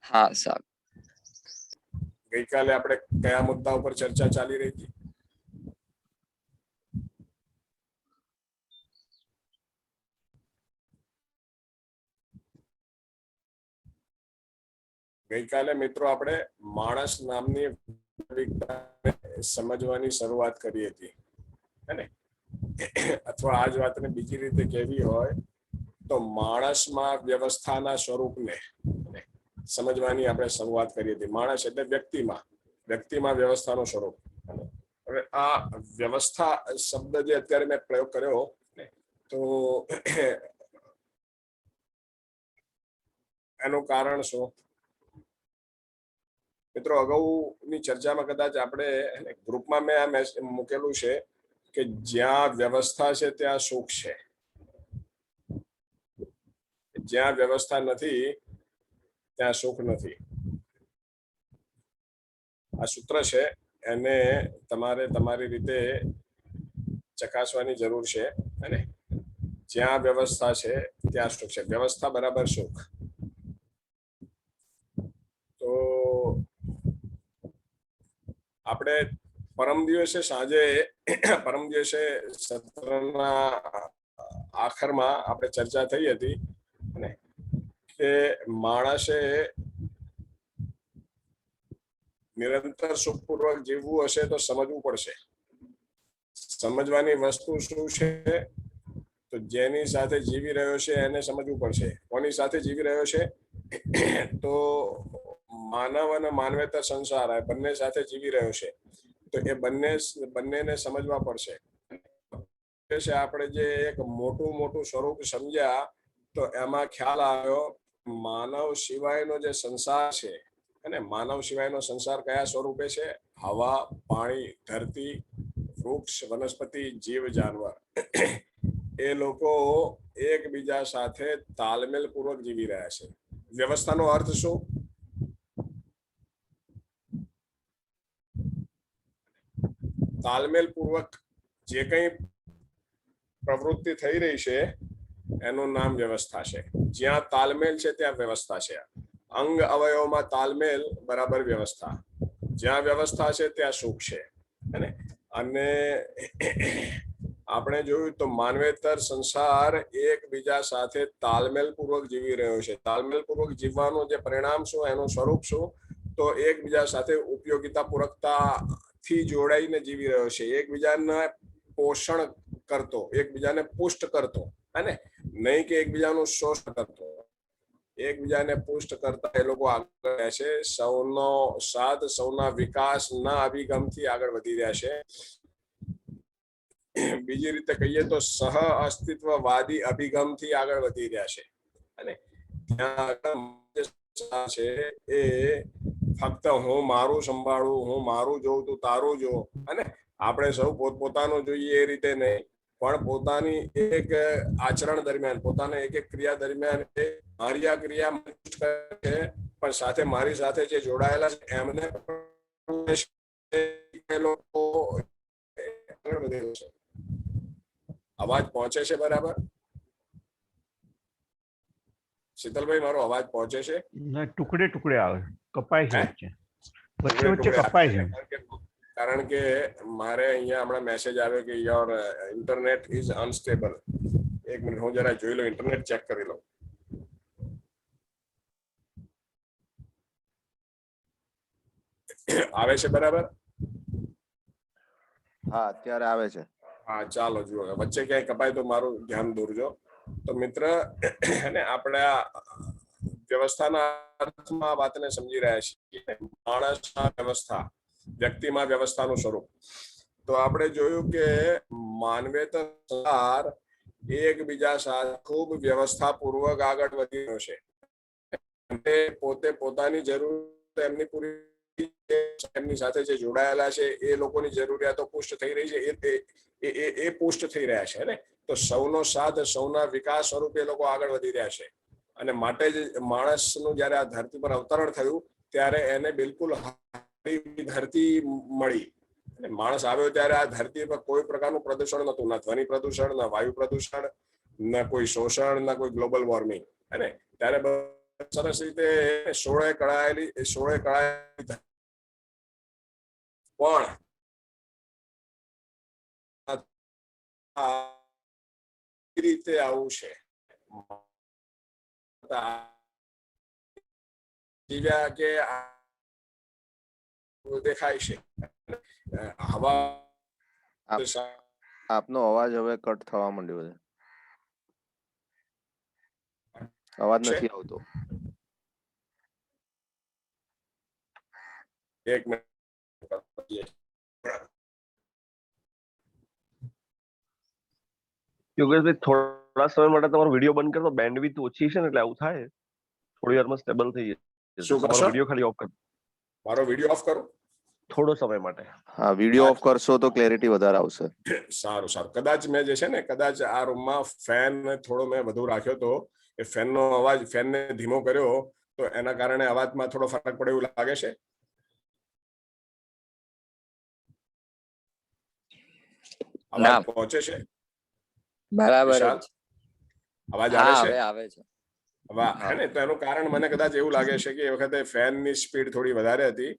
હા સાહેબ. ગઈકાલે આપણે કયા મુદ્દા ઉપર ચર્ચા ચાલી રહી હતી? ગઈકાલે મિત્રો આપણે માણસ નામની સમજવાની શરૂઆત કરી હતી, હે? અથવા આ જ વાતને બીજી રીતે કહેવી હોય તો માણસમાં વ્યવસ્થાના સ્વરૂપને સમજવાની આપણે શરૂઆત કરી હતી. માણસ એટલે વ્યક્તિમાં વ્યવસ્થાનું સ્વરૂપ. હવે આ વ્યવસ્થા શબ્દ જે અત્યારે મેં પ્રયોગ કર્યો તો એનું કારણ શું? મિત્રો, અગાઉની ચર્ચામાં કદાચ આપણે ગ્રુપમાં મેં આ મૂકેલું છે કે જ્યાં વ્યવસ્થા છે ત્યાં સુખ છે, જ્યાં વ્યવસ્થા નથી ત્યાં સુખ નથી. આ સૂત્ર છે, એને તમારે તમારી રીતે ચકાસવાની જરૂર છે. અને જ્યાં વ્યવસ્થા છે ત્યાં સુખ છે. વ્યવસ્થા બરાબર સુખ. તો આપણે પરમ દિવસે સત્રના આખરમાં આપણે ચર્ચા થઈ હતી કે માણસે નિરંતર સુખપૂર્વક જીવવું હશે તો સમજવું પડશે. સમજવાની વસ્તુ શું છે? તો જેની સાથે જીવી રહ્યો છે એને સમજવું પડશે. કોની સાથે જીવી રહ્યો છે? તો માનવ અને માનવેતર સંસાર બંને સાથે જીવી રહ્યો છે, તો એ બંનેને સમજવા પડશે. આપણે જે એક મોટું સ્વરૂપ સમજ્યા તો એમાં ખ્યાલ આવ્યો માનવ સિવાયનો જે સંસાર છે, અને માનવ સિવાયનો સંસાર કયા સ્વરૂપે છે? હવા, પાણી, ધરતી, વૃક્ષ, વનસ્પતિ, જીવ, જાનવર. એ લોકો એકબીજા સાથે તાલમેલ પૂર્વક જીવી રહ્યા છે. વ્યવસ્થાનો અર્થ શું? તાલમેલ પૂર્વક જે કંઈ પ્રવૃત્તિ થઈ રહી છે એનું નામ વ્યવસ્થા છે. જ્યાં તાલમેલ છે ત્યાં વ્યવસ્થા છે. અંગ અવયવમાં તાલમેલ બરાબર વ્યવસ્થા. જ્યાં વ્યવસ્થા છે ત્યાં સુખ છે. અને આપણે જોયું તો માનવેતર સંસાર એકબીજા સાથે તાલમેલ પૂર્વક જીવી રહ્યો છે. તાલમેલ પૂર્વક જીવવાનું જે પરિણામ શું, એનું સ્વરૂપ શું? તો એકબીજા સાથે ઉપયોગિતા પૂર્વકતા થી જોડાઈને જીવી રહ્યો છે. એકબીજાને પોષણ કરતો, એકબીજાને પુષ્ટ કરતો, અને નહીં કે એકબીજાનું શોષણ કરતો. એકબીજાને પુષ્ટ કરતા એ લોકો આગળ રહે છે. સૌનો સાથ, સૌના વિકાસના અભિગમથી આગળ વધી રહ્યા છે. બીજી રીતે કહીએ તો સહ અસ્તિત્વવાદી અભિગમથી આગળ વધી રહ્યા છે. અને ત્યાં છે એ ફક્ત હું મારું સંભાળું, હું મારું જોઉં, તું તારું જો, અને આપણે સૌ પોતપોતાનું જોઈએ એ રીતે નહીં, પણ પોતાની એક આચરણ દરમિયાન, પોતાના એક ક્રિયા દરમિયાન મારી આ ક્રિયા પણ સાથે મારી સાથે જે જોડાયેલા છે એમને લોકો આગળ વધેલો છે. અવાજ પહોંચે છે બરાબર? શીતલભાઈ, મારો અવાજ પહોંચે છે? ટુકડે ટુકડે આવે, કપાય છે, વચ્ચે કપાય છે. કારણ કે મારે અહીંયા હમણાં મેસેજ આવ્યો કે યોર ઇન્ટરનેટ ઇઝ અનસ્ટેબલ. એક મિનિટ, હું જરા જોઈ લઉં, ઇન્ટરનેટ ચેક કરી લઉં. આવે છે બરાબર? હા, અત્યારે આવે છે. હા, ચાલો જુઓ, વચ્ચે ક્યાંય કપાય તો મારું ધ્યાન દોરજો. તો મિત્ર, આપણે વ્યવસ્થાના અર્થમાં વાતને સમજી રહ્યા છીએ. માણસમાં વ્યવસ્થા, વ્યક્તિમાં વ્યવસ્થાનું સ્વરૂપ. તો આપણે જોયું કે માનવેતર સંસાર એકબીજા સાથે ખૂબ વ્યવસ્થા પૂર્વક આગળ વધી રહ્યો છે. પોતે પોતાની જરૂર એમની પૂરી, એમની સાથે જે જોડાયેલા છે એ લોકોની જરૂરિયાતો પુષ્ટ થઈ રહી છે, એ પુષ્ટ થઈ રહ્યા છે ને. તો સૌનો સાથ, સૌના વિકાસ સ્વરૂપે એ લોકો આગળ વધી રહ્યા છે. અને માટે જ માણસનું જયારે આ ધરતી પર અવતરણ થયું ત્યારે એને બિલકુલ ધરતી મળી. માણસ આવ્યો ત્યારે આ ધરતી પર કોઈ પ્રકારનું પ્રદૂષણ નતું, ના ધ્વનિ પ્રદૂષણ, ના વાયુ પ્રદૂષણ, ના કોઈ શોષણ, ના કોઈ ગ્લોબલ વોર્મિંગ. અને ત્યારે સરસ રીતે 16 કળાયેલી પણ આ રીતે આવું છે જીવ્યા કે દેખાય છે હવા આપનો અવાજ હવે કટ થવા માંડ્યો છે, અવાજ નથી આવતો. એક મિનિટ યોગેશભાઈ થોડા સમય માટે તમારો વિડીયો બંધ કરતો, બેન્ડવિડ્થ ઓછી છે ને એટલે આવું થાય. થોડી વારમાં સ્ટેબલ થઈ જશે. શું તમારો કરશો? વિડીયો ખાલી ઓફ કરો મારો વિડીયો ઓફ કરું? થોડો સમય માટે. હા, વિડીયો ઓફ કરશો તો ક્લેરિટી વધારે આવશે. સારું સારું. કદાચ મેં જે છે ને કદાચ આ રૂમમાં ફેન થોડો મેં વધુ રાખ્યો તો એ ફેનનો અવાજ ફેનને ધીમો કર્યો તો એના કારણે અવાજમાં થોડો ફરક પડે એવું લાગે છે. અવાજ પહોંચે છે બરાબર વિશાલ? જ. અવાજ હા, આવે છે? હવે આવે છે. વાહ. હે ને, તો એનું કારણ મને કદાચ એવું લાગે છે કે એ વખતે ફેનની સ્પીડ થોડી વધારે હતી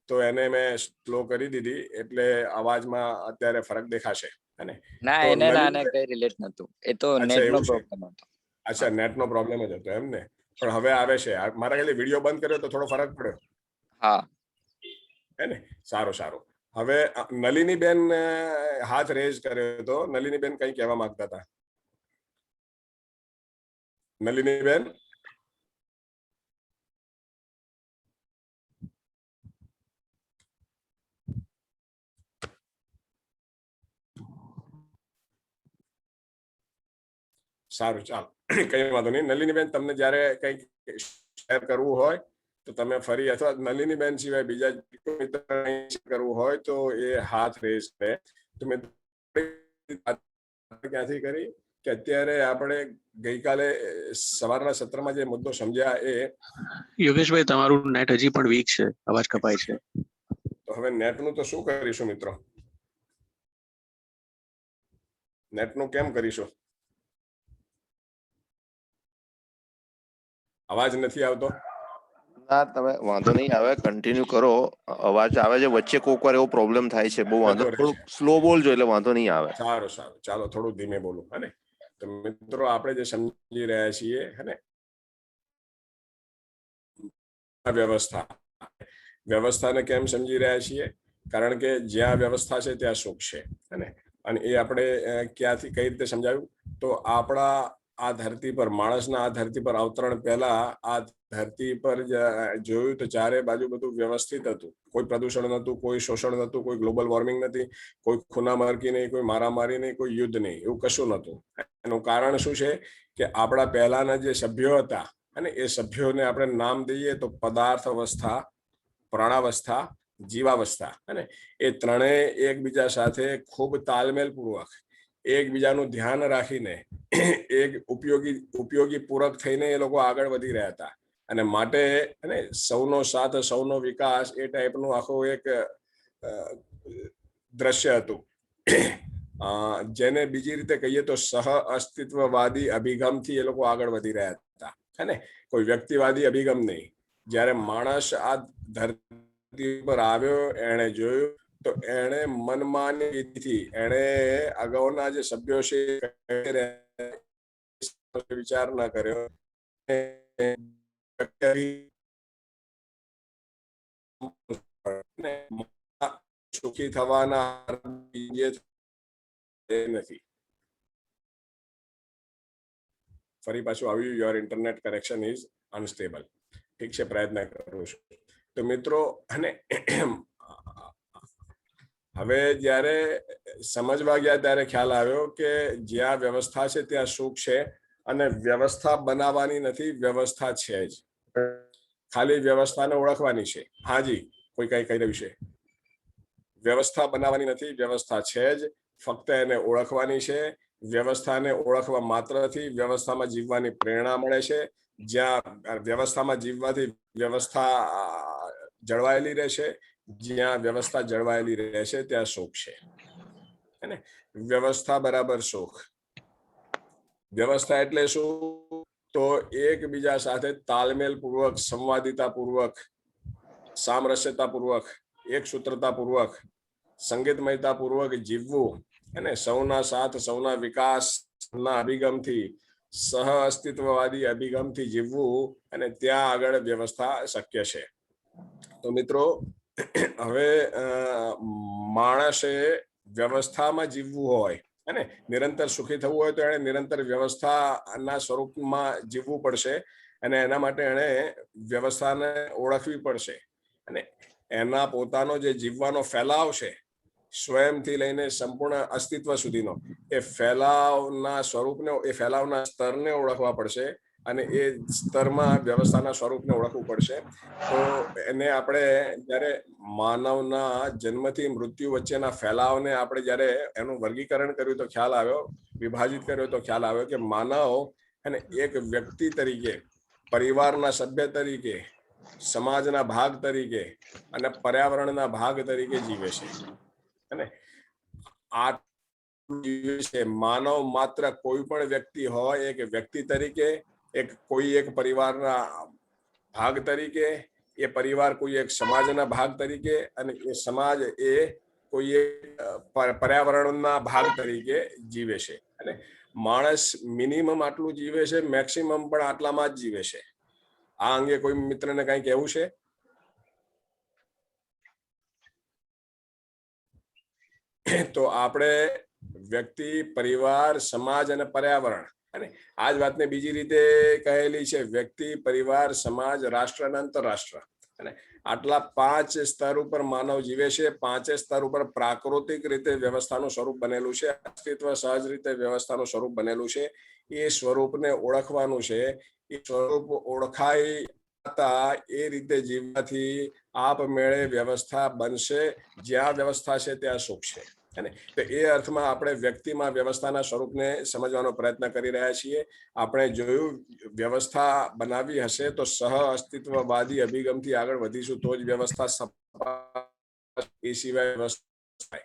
તો એને મેં સ્લો કરી દીધી એટલે અવાજમાં અત્યારે ફરક દેખાશે. હે ને? ના, તો એને ના નલિન- આને કઈ રિલેટ નતું, એ તો અચ્છા, નેટ નો એવું છે. પ્રોબ્લેમ હતો. અચ્છા, નેટનો પ્રોબ્લેમ જ હતો એમ ને? પણ હવે આવે છે. મારા ખાલી વિડીયો બંધ કર્યો તો થોડો ફરક પડ્યો. હા, હે ને? સારું સારું. હવે નલિનીબેન હાથ રેઝ કર્યો હતો. નલિનીબેન કઈ કહેવા માંગતા હતા? નલિનીબેન, સારું, ચાલો, કઈ વાંધો નહીં. નલિનીબેન, તમને જ્યારે કંઈક શેર કરવું હોય તો તમે ફરી, અથવા નલિનીબેન સિવાય બીજા કરવું હોય તો એ હાથ રેઝ કરે. તમે ક્યાંથી કરી કે અત્યારે આપણે ગઈકાલે સવારના સત્રમાં જે મુદ્દો સમજ્યા એ યોગેશભાઈ, તમારું નેટ હજી પણ વીક છે, અવાજ કપાય છે. તો હવે નેટનું તો શું કરીશું મિત્રો? નેટનું કેમ કરીશું? અવાજ નથી આવતો? ના, તમે વાંધો નહીં આવે, કન્ટિન્યુ કરો. અવાજ આવે છે વચ્ચે, કોક વાર એવો પ્રોબ્લેમ થાય છે. બહુ વાંધો, જતો રહે થોડું છે. સ્લો બોલજો એટલે વાંધો નહીં આવે. સારું સારું, ચાલો થોડું ધીમે બોલું. હે ને? તો મિત્રો, આપણે જે સમજી રહ્યા છીએ, હે ને, વ્યવસ્થાને કેમ સમજી રહ્યા છીએ? કારણ કે જ્યાં વ્યવસ્થા છે ત્યાં સુખ છે. અને એ આપણે ક્યાંથી કઈ રીતે સમજાવ્યું? તો આપણા આ ધરતી પર, માણસના આ ધરતી પર અવતરણ પહેલા આ ધરતી પર જોયું તો ચારે બાજુ બધું વ્યવસ્થિત હતું. કોઈ પ્રદૂષણ નતું, કોઈ શોષણ નતું, કોઈ ગ્લોબલ વોર્મિંગ નથી, કોઈ ખૂનામાર્કી નહીં, કોઈ મારામારી નહીં, કોઈ યુદ્ધ નહીં, એવું કશું નતું. એનું કારણ શું છે કે આપણા પહેલાના જે સભ્યો હતા અને એ સભ્યોને આપણે નામ દઈએ તો પદાર્થ અવસ્થા, પ્રાણાવસ્થા, જીવાવસ્થા, અને એ ત્રણેય એકબીજા સાથે ખૂબ તાલમેલ પૂર્વક એકબીજાનું ધ્યાન રાખીને એક ઉપયોગી પૂરક થઈને એ લોકો આગળ વધી રહ્યા હતા. અને માટે અને સૌનો સાથ, સૌનો વિકાસ, એ ટાઈપનું આખું એક દ્રશ્ય હતું. જેને બીજી રીતે કહીએ તો સહ અસ્તિત્વવાદી અભિગમથી એ લોકો આગળ વધી રહ્યા હતા. હે ને? કોઈ વ્યક્તિવાદી અભિગમ નહીં. જ્યારે માણસ આ ધરતી પર આવ્યો, એણે જોયું તો એણે મનમાની રીતથી એણે અગાઉના જે સભ્યો છે વિચાર ના કર્યો. સુખી થવાના નથી. ફરી પાછું આવ્યું, your internet connection is unstable. ઠીક છે, પ્રયત્ન કરું છું. તો મિત્રો, અને હવે જ્યારે સમજવા ગયા ત્યારે ખ્યાલ આવ્યો કે જ્યાં વ્યવસ્થા છે ત્યાં સુખ છે. અને વ્યવસ્થા બનાવવાની નથી, વ્યવસ્થા છે જ. ખાલી વ્યવસ્થાને ઓળખવાની છે. હાજી, કોઈ કઈ કહી રહ્યું છે? વ્યવસ્થા બનાવવાની નથી, વ્યવસ્થા છે જ, ફક્ત એને ઓળખવાની છે. વ્યવસ્થાને ઓળખવા માત્રથી વ્યવસ્થામાં જીવવાની પ્રેરણા મળે છે. જ્યાં વ્યવસ્થામાં જીવવાથી વ્યવસ્થા જળવાયેલી રહેશે, જ્યાં વ્યવસ્થા જળવાયેલી રહેશે ત્યાં સુખ છે. હે ને? વ્યવસ્થા બરાબર સુખ. વ્યવસ્થા એટલે શું? તો એકબીજા સાથે તાલમેલ પૂર્વક, સંવાદિતા પૂર્વક, સામરસ્યતા પૂર્વક, એક સૂત્રતા પૂર્વક, સંગીતમયતા પૂર્વક જીવવું અને સૌના સાથ, સૌના વિકાસના અભિગમથી, સહ અસ્તિત્વવાદી અભિગમથી જીવવું અને ત્યાં આગળ વ્યવસ્થા શક્ય છે. તો મિત્રો, હવે માણસે વ્યવસ્થામાં જીવવું હોય અને નિરંતર સુખી થવું હોય તો એને નિરંતર વ્યવસ્થાના સ્વરૂપમાં જીવવું પડશે અને એના માટે એને વ્યવસ્થાને ઓળખવી પડશે અને એના પોતાનો જે જીવવાનો ફેલાવ છે, સ્વયંથી લઈને સંપૂર્ણ અસ્તિત્વ સુધીનો, એ ફેલાવના સ્વરૂપને, એ ફેલાવના સ્તરને ઓળખવા પડશે અને એ સ્તરમાં વ્યવસ્થાના સ્વરૂપને ઓળખવું પડશે. તો એને આપણે જ્યારે માનવના જન્મથી મૃત્યુ વચ્ચેના ફેલાવને આપણે જ્યારે એનું વર્ગીકરણ કર્યું તો ખ્યાલ આવ્યો, વિભાજિત કર્યો તો ખ્યાલ આવ્યો કે માનવ અને એક વ્યક્તિ તરીકે, પરિવારના સભ્ય તરીકે, સમાજના ભાગ તરીકે અને પર્યાવરણના ભાગ તરીકે જીવે છે. અને આ જીવે છે માનવ માત્ર કોઈ પણ વ્યક્તિ હોય, એક વ્યક્તિ તરીકે, કોઈ એક પરિવારના ભાગ તરીકે, એ પરિવાર કોઈ એક સમાજના ભાગ તરીકે અને એ સમાજ એ કોઈ એક પર્યાવરણના ભાગ તરીકે જીવે છે. અને માણસ મિનિમમ આટલું જીવે છે, મેક્સિમમ પણ આટલામાં જ જીવે છે. આ અંગે કોઈ મિત્રને કઈ કહેવું છે? તો આપણે વ્યક્તિ, પરિવાર, સમાજ અને પર્યાવરણ, અને આ જ વાતને બીજી રીતે કહેલી છે વ્યક્તિ, પરિવાર, સમાજ, રાષ્ટ્ર અને આંતરરાષ્ટ્ર. અને આટલા 5 સ્તર ઉપર માનવ જીવે છે. 5 સ્તર ઉપર પ્રાકૃતિક રીતે વ્યવસ્થાનું સ્વરૂપ બનેલું છે, અસ્તિત્વ સહજ રીતે વ્યવસ્થાનું સ્વરૂપ બનેલું છે. એ સ્વરૂપને ઓળખવાનું છે. એ સ્વરૂપ ઓળખાતા એ રીતે જીવવાથી આપમેળે વ્યવસ્થા બનશે. જ્યાં વ્યવસ્થા છે ત્યાં સુખ છે. અને તો એ અર્થમાં આપણે વ્યક્તિમાં વ્યવસ્થાના સ્વરૂપને સમજવાનો પ્રયત્ન કરી રહ્યા છીએ. આપણે જોયું, વ્યવસ્થા બનાવી હશે તો સહ અસ્તિત્વવાદી અભિગમથી આગળ વધીશું તો જ વ્યવસ્થા એ સિવાય વ્યવસ્થા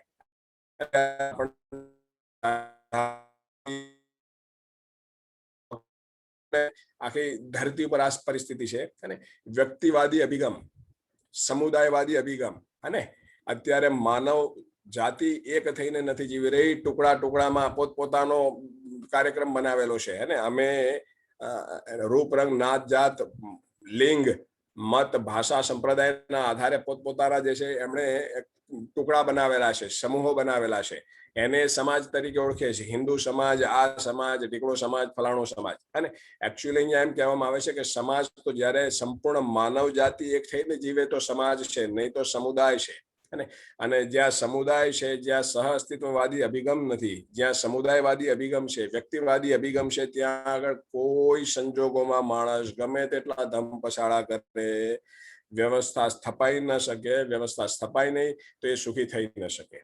આખી ધરતી પર આ પરિસ્થિતિ છે. અને વ્યક્તિવાદી અભિગમ, સમુદાયવાદી અભિગમ, અને અત્યારે માનવ જાતિ એક થઈને નથી જીવી રહી, ટુકડા ટુકડામાં પોતપોતાનો કાર્યક્રમ બનાવેલો છે. અને અમે રૂપ, રંગ, નાત, જાત, લિંગ, મત, ભાષા, સંપ્રદાયના આધારે પોતપોતાના જે છે એમણે ટુકડા બનાવેલા છે, સમૂહો બનાવેલા છે. એને સમાજ તરીકે ઓળખે છે. હિન્દુ સમાજ, આ સમાજ, ઢીકડો સમાજ, ફલાણો સમાજ. અને એકચ્યુઅલી અહીંયા એમ કહેવામાં આવે છે કે સમાજ તો જ્યારે સંપૂર્ણ માનવ જાતિ એક થઈને જીવે તો સમાજ છે, નહીં તો સમુદાય છે. અને જ્યાં સમુદાય છે, જ્યાં સહ અસ્તિત્વવાદી અભિગમ નથી, જ્યાં સમુદાયવાદી અભિગમ છે, વ્યક્તિવાદી અભિગમ છે, ત્યાં આગળ કોઈ સંજોગોમાં માણસ ગમે તેટલા ધમપછાડા કરે, વ્યવસ્થા સ્થપાઈ ન શકે. વ્યવસ્થા સ્થપાય નહીં તો એ સુખી થઈ ન શકે.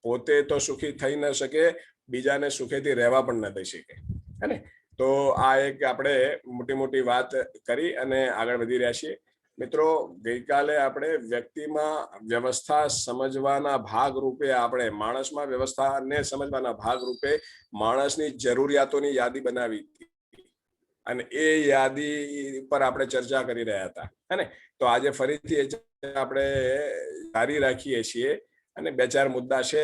પોતે તો સુખી થઈ ન શકે, બીજાને સુખેથી રહેવા પણ ન દઈ શકે. હે? તો આ એક આપણે મોટી મોટી વાત કરી અને આગળ વધી રહ્યા છીએ. મિત્રો, ગઈકાલે આપણે વ્યક્તિમાં વ્યવસ્થા સમજવાના ભાગ રૂપે, આપણે માણસમાં વ્યવસ્થાને સમજવાના ભાગ રૂપે માણસની જરૂરિયાતોની યાદી બનાવી હતી અને એ યાદી પર આપણે ચર્ચા કરી રહ્યા હતા. હે? તો આજે ફરીથી આપણે જારી રાખીએ છીએ અને 2-4 મુદ્દા છે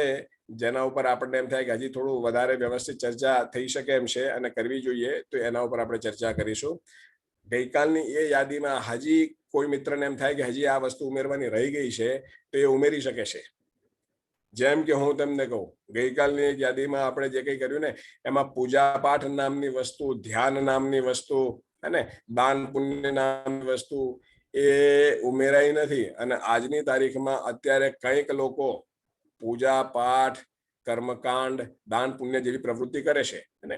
જેના ઉપર આપણને એમ થાય કે હજી થોડું વધારે વ્યવસ્થિત ચર્ચા થઈ શકે એમ છે અને કરવી જોઈએ, તો એના ઉપર આપણે ચર્ચા કરીશું. ગઈકાલની એ યાદીમાં હજી કોઈ મિત્રને એમ થાય કે હજી આ વસ્તુ ઉમેરવાની રહી ગઈ છે તો એ ઉમેરી શકે છે. જેમ કે હું તમને કહું, ગઈકાલની યાદીમાં આપણે જે કંઈ કર્યું ને એમાં પૂજા પાઠ નામની વસ્તુ, ધ્યાન નામની વસ્તુ અને દાન પુણ્ય નામની વસ્તુ એ ઉમેરાઈ નથી. અને આજની તારીખમાં અત્યારે કંઈક લોકો પૂજા પાઠ, કર્મકાંડ, દાન પુણ્ય જેવી પ્રવૃત્તિ કરે છે. અને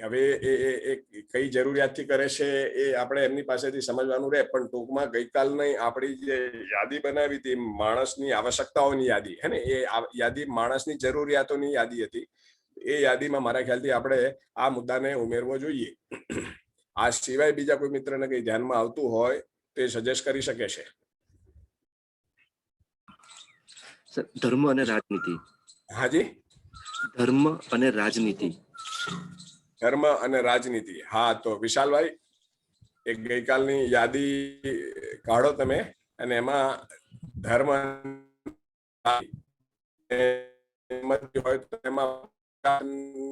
હવે એ કઈ જરૂરિયાતથી કરે છે એ આપણે એમની પાસેથી સમજવાનું રહે. પણ ટૂંકમાં ગઈકાલની આપણી જે યાદી બનાવી હતી, માણસની આવશ્યકતાઓની યાદી, હે ને, એ યાદી માણસની જરૂરિયાતોની યાદી હતી. એ યાદીમાં મારા ખ્યાલથી આપણે આ મુદ્દાને ઉમેરવો જોઈએ. આ સિવાય બીજા કોઈ મિત્રને કઈ ધ્યાનમાં આવતું હોય તો એ સજેસ્ટ કરી શકે છે. ધર્મ અને રાજનીતિ. હાજી, ધર્મ અને રાજનીતિ. ધર્મ અને રાજનીતિ. હા, તો વિશાલભાઈ. એક ગઈકાલની યાદી કાઢો તમે અને એમાં ધર્મ હોય તો એમાં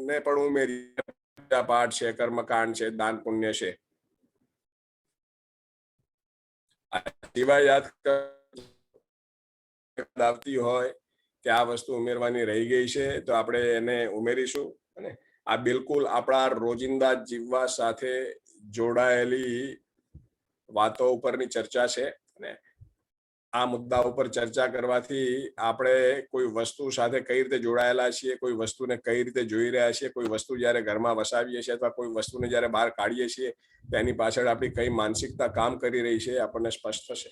ને પણ ઉમેરી પૂજા પાઠ છે, કર્મકાંડ છે, દાન પુણ્ય છે. સિવાય યાદ આવતી હોય કે આ વસ્તુ ઉમેરવાની રહી ગઈ છે તો આપણે એને ઉમેરીશું. અને આ બિલકુલ આપણા રોજિંદા જીવવા સાથે જોડાયેલી વાતો ઉપરની ચર્ચા છે. અને આ મુદ્દા ઉપર ચર્ચા કરવાથી આપણે કોઈ વસ્તુ સાથે કઈ રીતે જોડાયેલા છીએ, કોઈ વસ્તુને કઈ રીતે જોઈ રહ્યા છીએ, કોઈ વસ્તુ જ્યારે ઘરમાં વસાવીએ છીએ અથવા કોઈ વસ્તુને જ્યારે બહાર કાઢીએ છીએ તેની પાછળ આપણી કઈ માનસિકતા કામ કરી રહી છે આપણને સ્પષ્ટ થશે.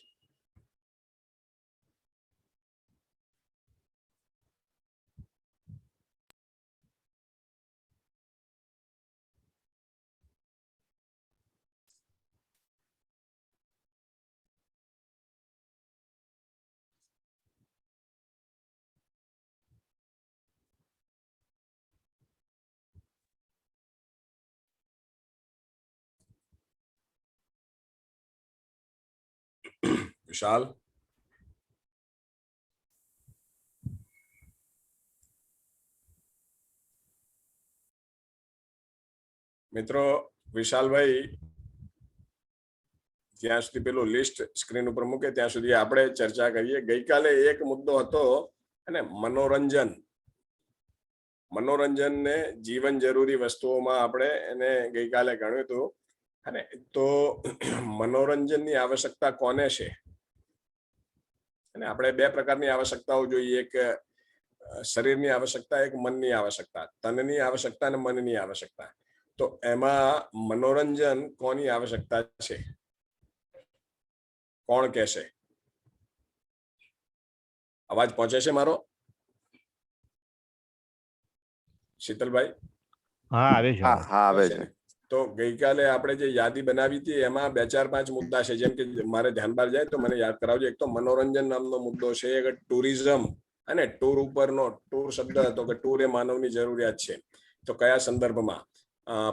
વિશાલ, મિત્રો વિશાલભાઈ જ્યાં સુધી પેલું લિસ્ટ સ્ક્રીન ઉપર મૂકે ત્યાં સુધી આપણે ચર્ચા કરીએ. ગઈકાલે એક મુદ્દો હતો અને મનોરંજનને જીવન જરૂરી વસ્તુઓમાં આપણે એને ગઈકાલે ગણ્યું હતું. અને તો મનોરંજનની આવશ્યકતા કોને છે? અને આપણે બે પ્રકારની આવશ્યકતાઓ જોઈએ, એક શરીરની આવશ્યકતા, એક મનની આવશ્યકતા. તનની આવશ્યકતા અને મનની આવશ્યકતા. તો એમાં મનોરંજન કોની આવશ્યકતા છે? કોણ કહેશે? અવાજ પહોંચે છે મારો? શીતલભાઈ? હા આવે છે હા અવાજ. હા આવે છે. તો ગઈકાલે આપણે જે યાદી બનાવી હતી એમાં 2-4-5 મુદ્દા છે. જેમ કે મારે ધ્યાન બહાર જાય તો મને યાદ કરાવજો. એક તો મનોરંજન નામનો મુદ્દો છે, એક ટુરિઝમ અને ટૂર ઉપરનો ટૂર શબ્દ હતો કે ટૂર એ માનવની જરૂરિયાત છે, તો કયા સંદર્ભમાં.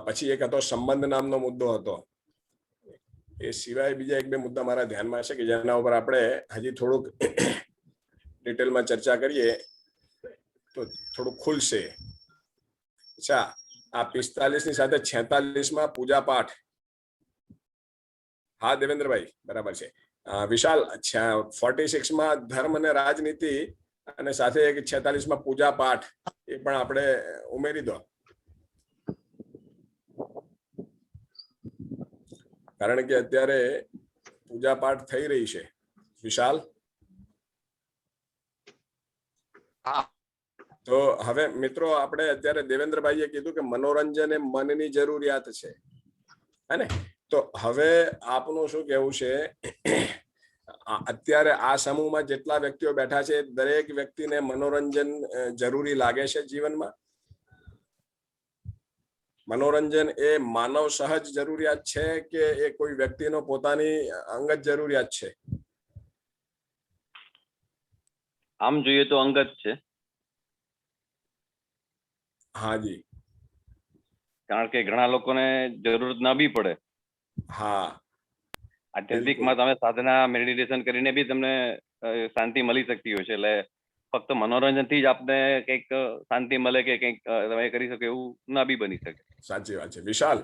પછી એક હતો સંબંધ નામનો મુદ્દો હતો. એ સિવાય બીજા 1-2 મુદ્દા મારા ધ્યાનમાં છે કે જેના ઉપર આપણે હજી થોડુંક ડિટેલમાં ચર્ચા કરીએ તો થોડું ખુલશે. અચ્છા, આ 45 ની સાથે 46 પૂજા પાઠ. હા દેવેન્દ્રભાઈ, બરાબર છે. વિશાલ, 46 ધર્મ અને રાજનીતિ અને સાથે એક 46 પૂજા પાઠ એ પણ આપણે ઉમેરી દો. કારણ કે અત્યારે પૂજા પાઠ થઈ રહી છે. વિશાલ, તો હવે મિત્રો આપણે અત્યારે દેવેન્દ્રભાઈએ કીધું કે મનોરંજન એ મનની જરૂરિયાત છે, હે? તો હવે આપનું શું કહેવું છે? અત્યારે આ સમૂહમાં જેટલા વ્યક્તિઓ બેઠા છે દરેક વ્યક્તિને મનોરંજન જરૂરી લાગે છે જીવનમાં? મનોરંજન એ માનવ સહજ જરૂરિયાત છે કે એ કોઈ વ્યક્તિનો પોતાની અંગત જરૂરિયાત છે? આમ જોઈએ તો અંગત છે. હાજી. કારણ કે ઘણા લોકોને જરૂરત ના બી પડે. હા, આધ્યાત્મિકમાં તમે સાધના મેડિટેશન કરીને બી તમને શાંતિ મળી શકતી હોય છે. એટલે ફક્ત મનોરંજનથી જ આપને કંઈક શાંતિ મળે કે કંઈક તમે કરી શકો એવું ના બી બની શકે. સાચી વાત છે. વિશાલ,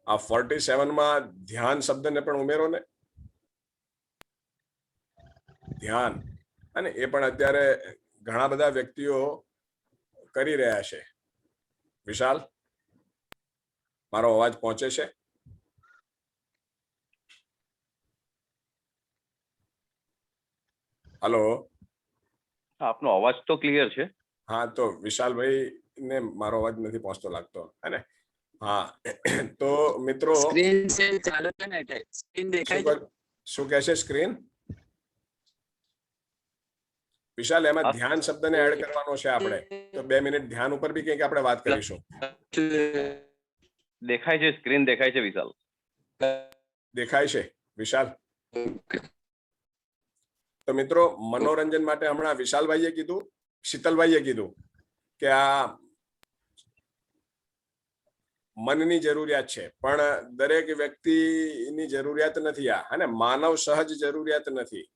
આ 47 ધ્યાન શબ્દને પણ ઉમેરો ને. ધ્યાન, અને એ પણ અત્યારે ઘણા બધા વ્યક્તિઓ કરી રહ્યા છે. વિશાલ, મારો અવાજ પહોંચે છે? હલો? આપનો અવાજ તો ક્લિયર છે. હા, તો વિશાલભાઈ ને મારો અવાજ નથી પહોંચતો લાગતો, હે ને? હા, તો મિત્રો સ્ક્રીન શેર ચાલુ છે ને, એટલે સ્ક્રીન દેખાય છે. શું કહે છે સ્ક્રીન? વિશાલ, એમાં ધ્યાન શબ્દને એડ કરવાનો છે આપણે, તો 2 મિનિટ ધ્યાન ઉપર બી કંઈક આપણે વાત કરીશું. દેખાય છે, સ્ક્રીન દેખાય છે વિશાલ. દેખાય છે વિશાલ? તો મિત્રો મનોરંજન માટે હમણાં વિશાલભાઈએ કીધું, શીતલભાઈએ કીધું કે આ મનની જરૂરિયાત છે, પણ દરેક વ્યક્તિની જરૂરિયાત નથી આ, અને માનવ સહજ જરૂરિયાત નથી.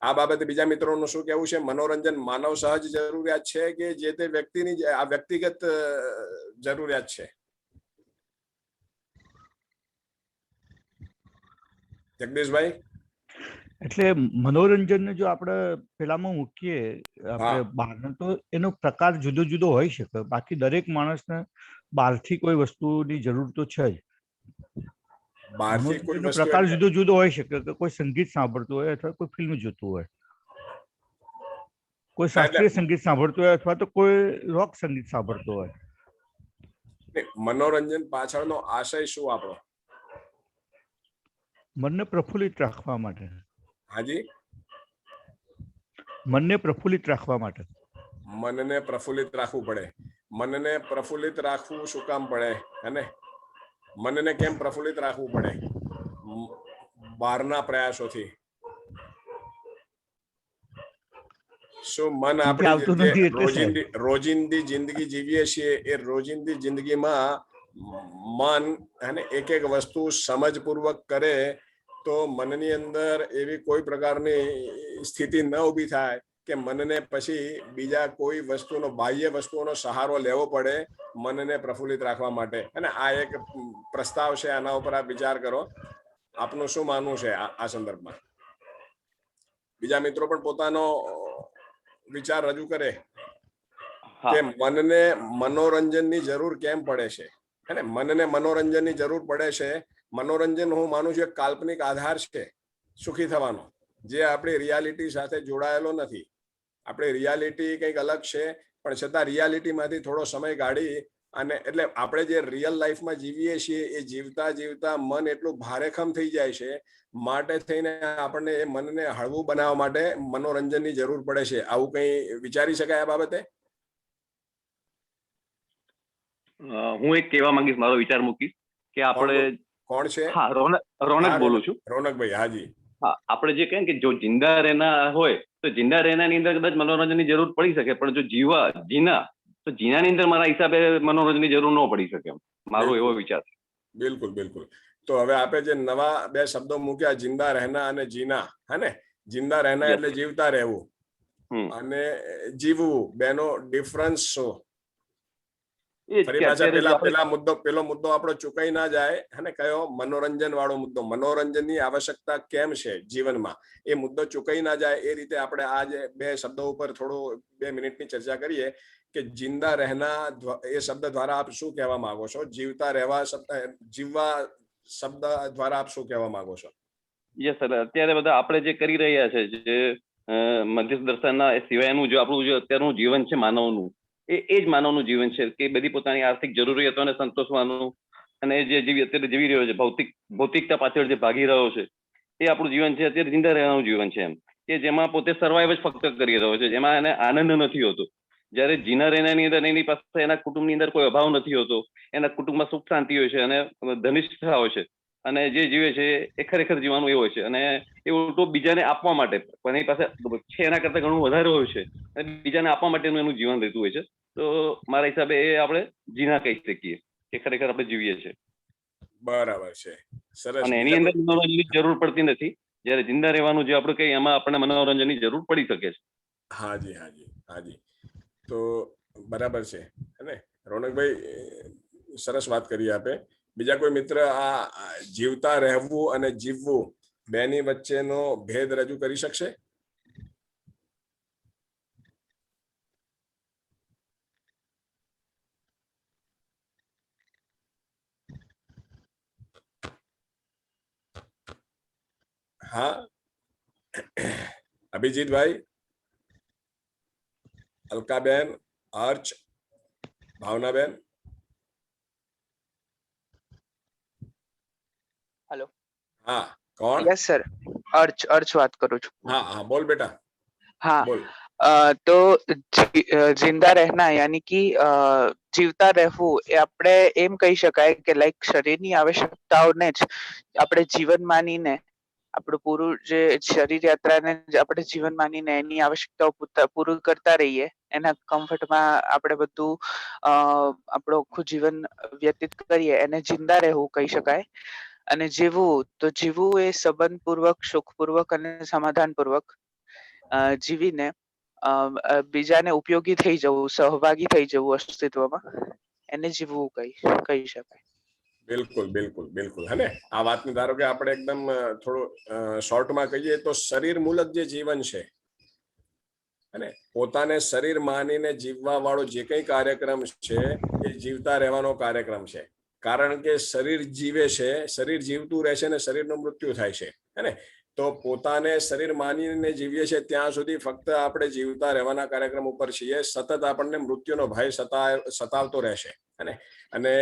આ બાબતે બીજા મિત્રોનું શું કહેવું છે? મનોરંજન માનવ સહજ જરૂરિયાત છે કે જે તે વ્યક્તિની આ વ્યક્તિગત જરૂરિયાત છે? જગદીશભાઈ? એટલે મનોરંજનને જો આપણે પેલામાં મૂકીએ આપણે બહારનો, તો એનો પ્રકાર જુદો જુદો હોઈ શકે. બાકી દરેક માણસને બહારથી કોઈ વસ્તુની જરૂર તો છે જ. બહારથી કોઈ મનોરંજનનો વસ્તુ પ્રકાર જુદો જુદો હોઈ શકે, કે કોઈ સંગીત સાંભળતું હોય અથવા કોઈ ફિલ્મ જોતું હોય, કોઈ શાસ્ત્રીય સંગીત સાંભળતું હોય અથવા તો કોઈ રોક સંગીત સાંભળતું હોય. મનોરંજન પાછળનો આશય શું આપણો? મનને પ્રફુલ્લિત રાખવા માટે. હાજી? મનને પ્રફુલ્લિત રાખવા માટે. મનને પ્રફુલ્લિત રાખવું પડે. મનને પ્રફુલ્લિત રાખવું શું કામ પડે? અને મનને કેમ પ્રફુલ્લિત રાખવું પડે? બહારના પ્રયાસોથી. શું મન આપણી જે રોજિંદી જિંદગી જીવીએ છીએ એ રોજિંદી જિંદગીમાં મન અને એક એક વસ્તુ સમજપૂર્વક કરે તો મનની અંદર એવી કોઈ પ્રકારની સ્થિતિ ન ઊભી થાય કે મનને પછી બીજા કોઈ વસ્તુનો, બાહ્ય વસ્તુઓનો સહારો લેવો પડે મનને પ્રફુલ્લિત રાખવા માટે. અને આ એક પ્રસ્તાવ છે, આના ઉપર આપ વિચાર કરો. આપનું શું માનવું છે આ સંદર્ભમાં? બીજા મિત્રો પણ પોતાનો વિચાર રજૂ કરે કે મનને મનોરંજનની જરૂર કેમ પડે છે. અને મનને મનોરંજનની જરૂર પડે છે. મનોરંજન હું માનું છું એક કાલ્પનિક આધાર છે સુખી થવાનો, જે આપણી રિયાલિટી સાથે જોડાયેલો નથી. આપણી રિયાલિટી કંઈક અલગ છે, પણ છતાં રિયાલિટીમાંથી થોડો સમય કાઢી અને એટલે આપણે જે રિયલ લાઈફમાં જીવીએ છીએ એ જીવતા જીવતા મન એટલું ભારેખમ થઈ જાય છે, માટે થઈને આપણને એ મનને હળવું બનાવવા માટે મનોરંજનની જરૂર પડે છે. આવું કંઈ વિચારી શકાય આ બાબતે? હું એક કહેવા માંગીશ, મારો વિચાર મૂકીશ કે આપણે, કોણ છે? હા, રોનક બોલું છું. રોનકભાઈ, હાજી. હા, આપણે જે કહીએ કે જો જિંદા રહેના હોય તો જિંદા રહેનાની અંદર કદાચ મનોરંજનની જરૂર પડી શકે, પણ જો જીના તો જીનાની અંદર મારા હિસાબે મનોરંજનની જરૂર ન પડી શકે. મારો એવો વિચાર. બિલકુલ બિલકુલ. તો હવે આપે જે નવા બે શબ્દો મૂક્યા, જિંદા રહેના અને જીના, હે ને? જિંદા રહેના એટલે જીવતા રહેવું, અને જીવવું, બેનો ડિફરન્સ શું? ફરી પાછા પેલો મુદ્દો આપણો ચૂકાઈ ના જાય, અને કયો? મનોરંજન વાળો મુદ્દો. મનોરંજનની આવશ્યકતા કેમ છે જીવનમાં, એ મુદ્દો ચૂકાઈ ના જાય એ રીતે આપણે આ જે બે શબ્દો ઉપર થોડો 2 મિનિટની ચર્ચા કરીએ કે જિંદા રહેના એ શબ્દ દ્વારા આપ શું કહેવા માંગો છો? જીવતા રહેવા જીવવા શબ્દ દ્વારા આપ શું કહેવા માંગો છો? યસ સર, અત્યારે બધા આપણે જે કરી રહ્યા છે, જે મધ્યસ્થ દર્શનના સિવાયનું જે આપણું જે અત્યારનું જીવન છે માનવનું, એ જ માનવનું જીવન છે કે બધી પોતાની આર્થિક જરૂરિયાતોને સંતોષવાનું અને જે અત્યારે જીવી રહ્યો છે, ભૌતિકતા પાછળ જે ભાગી રહ્યો છે, એ આપણું જીવન છે. અત્યારે જિંદા રહેવાનું જીવન છે, એમ કે જેમાં પોતે સર્વાઈવ જ ફક્ત કરી રહ્યો છે, જેમાં એને આનંદ નથી હોતો. જયારે જીના રહેનાની અંદર એની પાસે એના કુટુંબની અંદર કોઈ અભાવ નથી હોતો, એના કુટુંબમાં સુખ શાંતિ હોય છે અને ધનિષ્ઠતા હોય છે, અને જે જીવે છે એ ખરેખર જીવવાનું એ હોય છે. અને એ ઉલટો બીજાને આપવા માટે, પણ એની પાસે છે એના કરતા ઘણું વધારે હોય છે, અને બીજાને આપવા માટેનું એનું જીવન રહેતું હોય છે. તો મારા હિસાબે એ આપણે જીના કહી શકીએ કે ખરેખર આપણે જીવીએ છીએ. બરાબર છે, સરસ. અને એની અંદર મનોરંજનની જરૂર પડતી નથી. જયારે જિંદા રહેવાનું જે આપણે કહીએ એમાં આપણને મનોરંજનની જરૂર પડી શકે છે. હાજી હાજી હાજી. તો બરાબર છે ને રોનકભાઈ, સરસ વાત કરી આપે. બીજા કોઈ મિત્ર આ જીવતા રહેવું અને જીવવું બેની વચ્ચેનો ભેદ રજૂ કરી શકશે? હા, અભિજીતભાઈ, અલકાબેન, હર્ષ, ભાવનાબેન. હેલો. હા, કોણ? યસ સર, અર્ચ વાત કરું છું. હા હા, બોલ બેટા. હા, બોલ. તો જિંદા રહેના યાની કે જીવતા રહેવું એ આપણે એમ કહી શકાય કે લાઈક શરીરની આવશ્યકતાઓને જ આપણે જીવન માનીને આપણું પૂરું જે શરીર યાત્રાને આપણે જીવન માનીને એની આવશ્યકતાઓ પૂરું કરતા રહીએ, એના કમ્ફર્ટમાં આપણે બધું આપણું આખું જીવન વ્યતીત કરીએ, એને જિંદા રહેવું કહી શકાય. અને જીવવું તો જીવવું એ સંબંધપૂર્વક, સુખપૂર્વક અને સમાધાનપૂર્વક જીવીને બીજાને ઉપયોગી થઈ જવું, સહભાગી થઈ જવું અસ્તિત્વમાં, એને જીવવું કહી શકાય. બિલકુલ બિલકુલ બિલકુલ. હે ને, આ વાતને ધારો કે આપણે એકદમ થોડું શોર્ટમાં કહીએ તો શરીર મૂલક જે જીવન છે, અને પોતાને શરીર માનીને જીવવા વાળો જે કઈ કાર્યક્રમ છે એ જીવતા રહેવાનો કાર્યક્રમ છે. કારણ કે શરીર જીવે છે, શરીર જીવતું રહેશે ને શરીરનું મૃત્યુ થાય છે. હે ને, તો પોતાને શરીર માનીને જીવીએ છીએ ત્યાં સુધી ફક્ત આપણે જીવતા રહેવાના કાર્યક્રમ ઉપર છીએ. સતત આપણને મૃત્યુનો ભય સતાવતો રહેશે. અને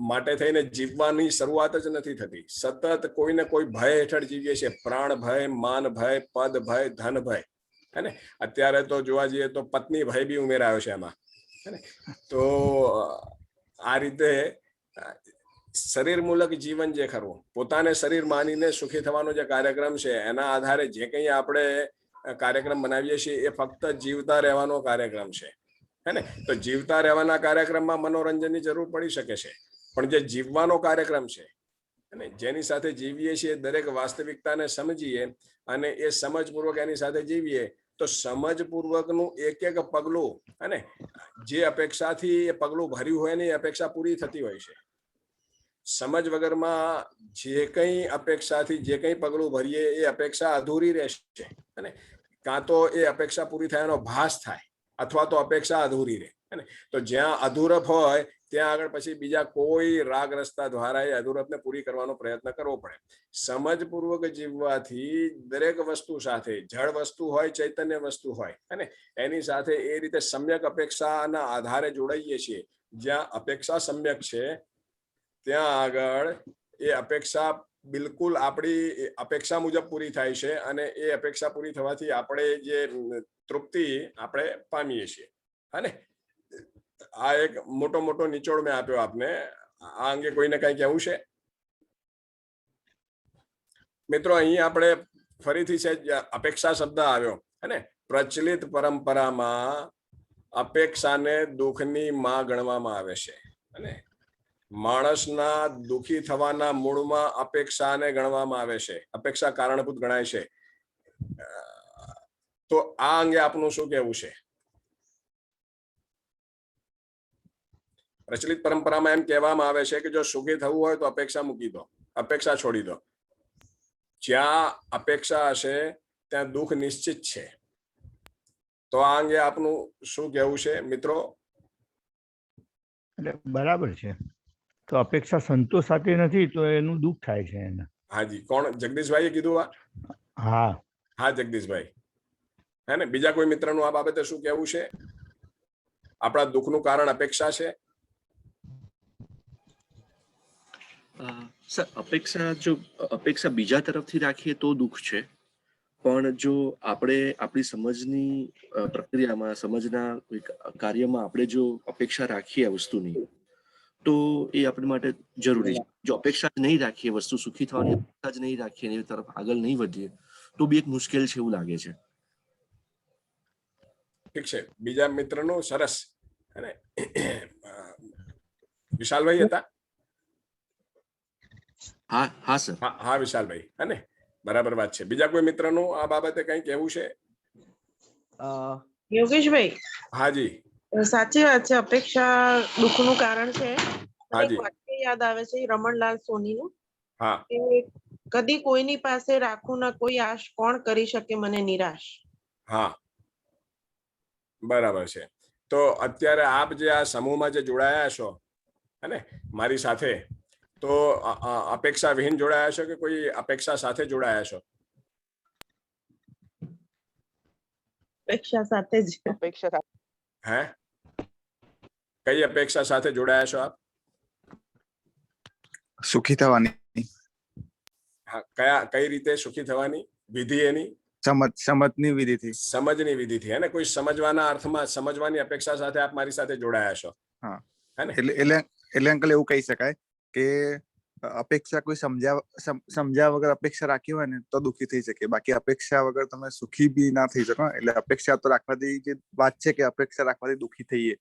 માટે થઈને જીવવાની શરૂઆત જ નથી થતી. સતત કોઈને કોઈ ભય હેઠળ જીવીએ છીએ. પ્રાણ ભય, માન ભય, પદ ભય, ધન ભય. હે ને, અત્યારે તો જોવા જઈએ તો પત્ની ભય બી ઉમેરાયો છે એમાં. હે ને, તો આ રીતે શરીર મૂલક જીવન જે ખરું, પોતાને શરીર માનીને સુખી થવાનો જે કાર્યક્રમ છે, એના આધારે જે કંઈ આપણે કાર્યક્રમ બનાવીએ છીએ એ ફક્ત જીવતા રહેવાનો કાર્યક્રમ છે. હે ને, તો જીવતા રહેવાના કાર્યક્રમમાં મનોરંજનની જરૂર પડી શકે છે, પણ જે જીવવાનો કાર્યક્રમ છે અને જેની સાથે જીવીએ છીએ, દરેક વાસ્તવિકતાને સમજીએ અને એ સમજપૂર્વક એની સાથે જીવીએ, તો સમજપૂર્વકનું એક એક પગલું, અને જે અપેક્ષાથી એ પગલું ભર્યું હોય ને એ અપેક્ષા પૂરી થતી હોય છે. સમજ વગરમાં જે કંઈ અપેક્ષાથી જે કંઈ પગલું ભરીએ એ અપેક્ષા અધૂરી રહેશે. અને કાં તો એ અપેક્ષા પૂરી થવાનો ભાસ થાય, અથવા તો અપેક્ષા અધૂરી રહે. તો જ્યાં અધૂરપ હોય ત્યાં આગળ પછી બીજા કોઈ રાગ રસ્તા દ્વારા એ અધૂરપને પૂરી કરવાનો પ્રયત્ન કરવો પડે. સમજપૂર્વક જીવવાથી દરેક વસ્તુ સાથે, જળ વસ્તુ હોય, ચૈતન્ય વસ્તુ હોય, અને એની સાથે એ રીતે સમ્યક અપેક્ષાના આધારે જોડાઈએ છીએ. જ્યાં અપેક્ષા સમ્યક છે ત્યાં આગળ એ અપેક્ષા બિલકુલ આપણી અપેક્ષા મુજબ પૂરી થાય છે, અને એ અપેક્ષા પૂરી થવાથી આપણે જે તૃપ્તિ આપણે પામીએ છીએ. અને આ એક મોટો નિચોડ મેં આપ્યો આપને. આ અંગે કોઈને કઈ કહેવું છે? મિત્રો, અહીં આપણે ફરીથી છે અપેક્ષા શબ્દ આવ્યો. હે, પ્રચલિત પરંપરામાં અપેક્ષાને દુઃખની માં ગણવામાં આવે છે. અને માણસના દુઃખી થવાના મૂળમાં અપેક્ષાને ગણવામાં આવે છે. અપેક્ષા કારણભૂત ગણાય છે. તો આ અંગે આપનું શું કહેવું છે? પ્રચલિત પરંપરામાં એમ કહેવામાં આવે છે કે જો સુખી થવું હોય તો અપેક્ષા મૂકી દો, અપેક્ષા છોડી દો. જ્યાં અપેક્ષા હશે ત્યાં દુઃખ નિશ્ચિત છે. તો આ અંગે આપનું શું કહેવું છે મિત્રો? એટલે બરાબર છે. તો અપેક્ષા સંતોષાતી નથી તો એનું દુઃખ થાય છે એને. હાજી, કોણ? જગદીશભાઈએ કીધું? હા જગદીશભાઈ. હે ને, બીજા કોઈ મિત્રનું આ બાબતે શું કહેવું છે? આપણા દુઃખનું કારણ અપેક્ષા છે? સર, અપેક્ષા બીજા તરફથી રાખીએ તો દુઃખ છે, પણ જો આપણે આપણી સમજની પ્રક્રિયામાં, સમજના કાર્યમાં આપણે જો અપેક્ષા રાખીએ આ વસ્તુની, તો એ આપણી માટે જરૂરી છે. જો અપેક્ષા જ નહીં રાખીએ, વસ્તુ સુખી થવાની અપેક્ષા જ નહીં રાખીએ, એની તરફ આગળ નહીં વધીએ, તો બી એક મુશ્કેલ છે એવું લાગે છે. ઠીક છે, બીજા મિત્રનું? સરસ. અને વિશાલભાઈ હતા? હા સર. હા વિશાલભાઈ. હે, બરાબર વાત છે. બીજા કોઈ મિત્રનું આ બાબતે કઈ કહેવું છે? યોગેશભાઈ. હાજી. સાચી વાત છે, અપેક્ષા દુઃખનું કારણ છે. હાજી. એક વાક્ય યાદ આવે છે રમણલાલ સોનીનું. હા. કદી કોઈની પાસે રાખું ના કોઈ આશ, કોણ કરી શકે મને નિરાશ. હા, બરાબર છે. તો અત્યારે આપ જે આ સમૂહમાં જે જોડાયા છો, હે, મારી સાથે, તો અપેક્ષા વિહીન જોડાયા છો કે કોઈ અપેક્ષા સાથે જોડાયા છો? અપેક્ષા સાથે જ. અપેક્ષા. હે, કઈ અપેક્ષા સાથે જોડાયા છો આપ? સુખી થવાની. હા, કઈ રીતે સુખી થવાની વિધિ? એની સમજની વિધિથી. સમજની વિધિથી. હે ને, કોઈ સમજવાના અર્થમાં, સમજવાની અપેક્ષા સાથે આપ મારી સાથે જોડાયા છો. હા, હે ને, એટલે અંકલ એવું કહી શકાય કે અપેક્ષા કોઈ સમજ્યા વગર અપેક્ષા રાખી હોય ને તો દુઃખી થઈ શકે. બાકી અપેક્ષા વગર તમે સુખી બી ના થઈ શકો. એટલે અપેક્ષા તો રાખવાથી જે વાત છે કે અપેક્ષા રાખવાથી દુઃખી થઈએ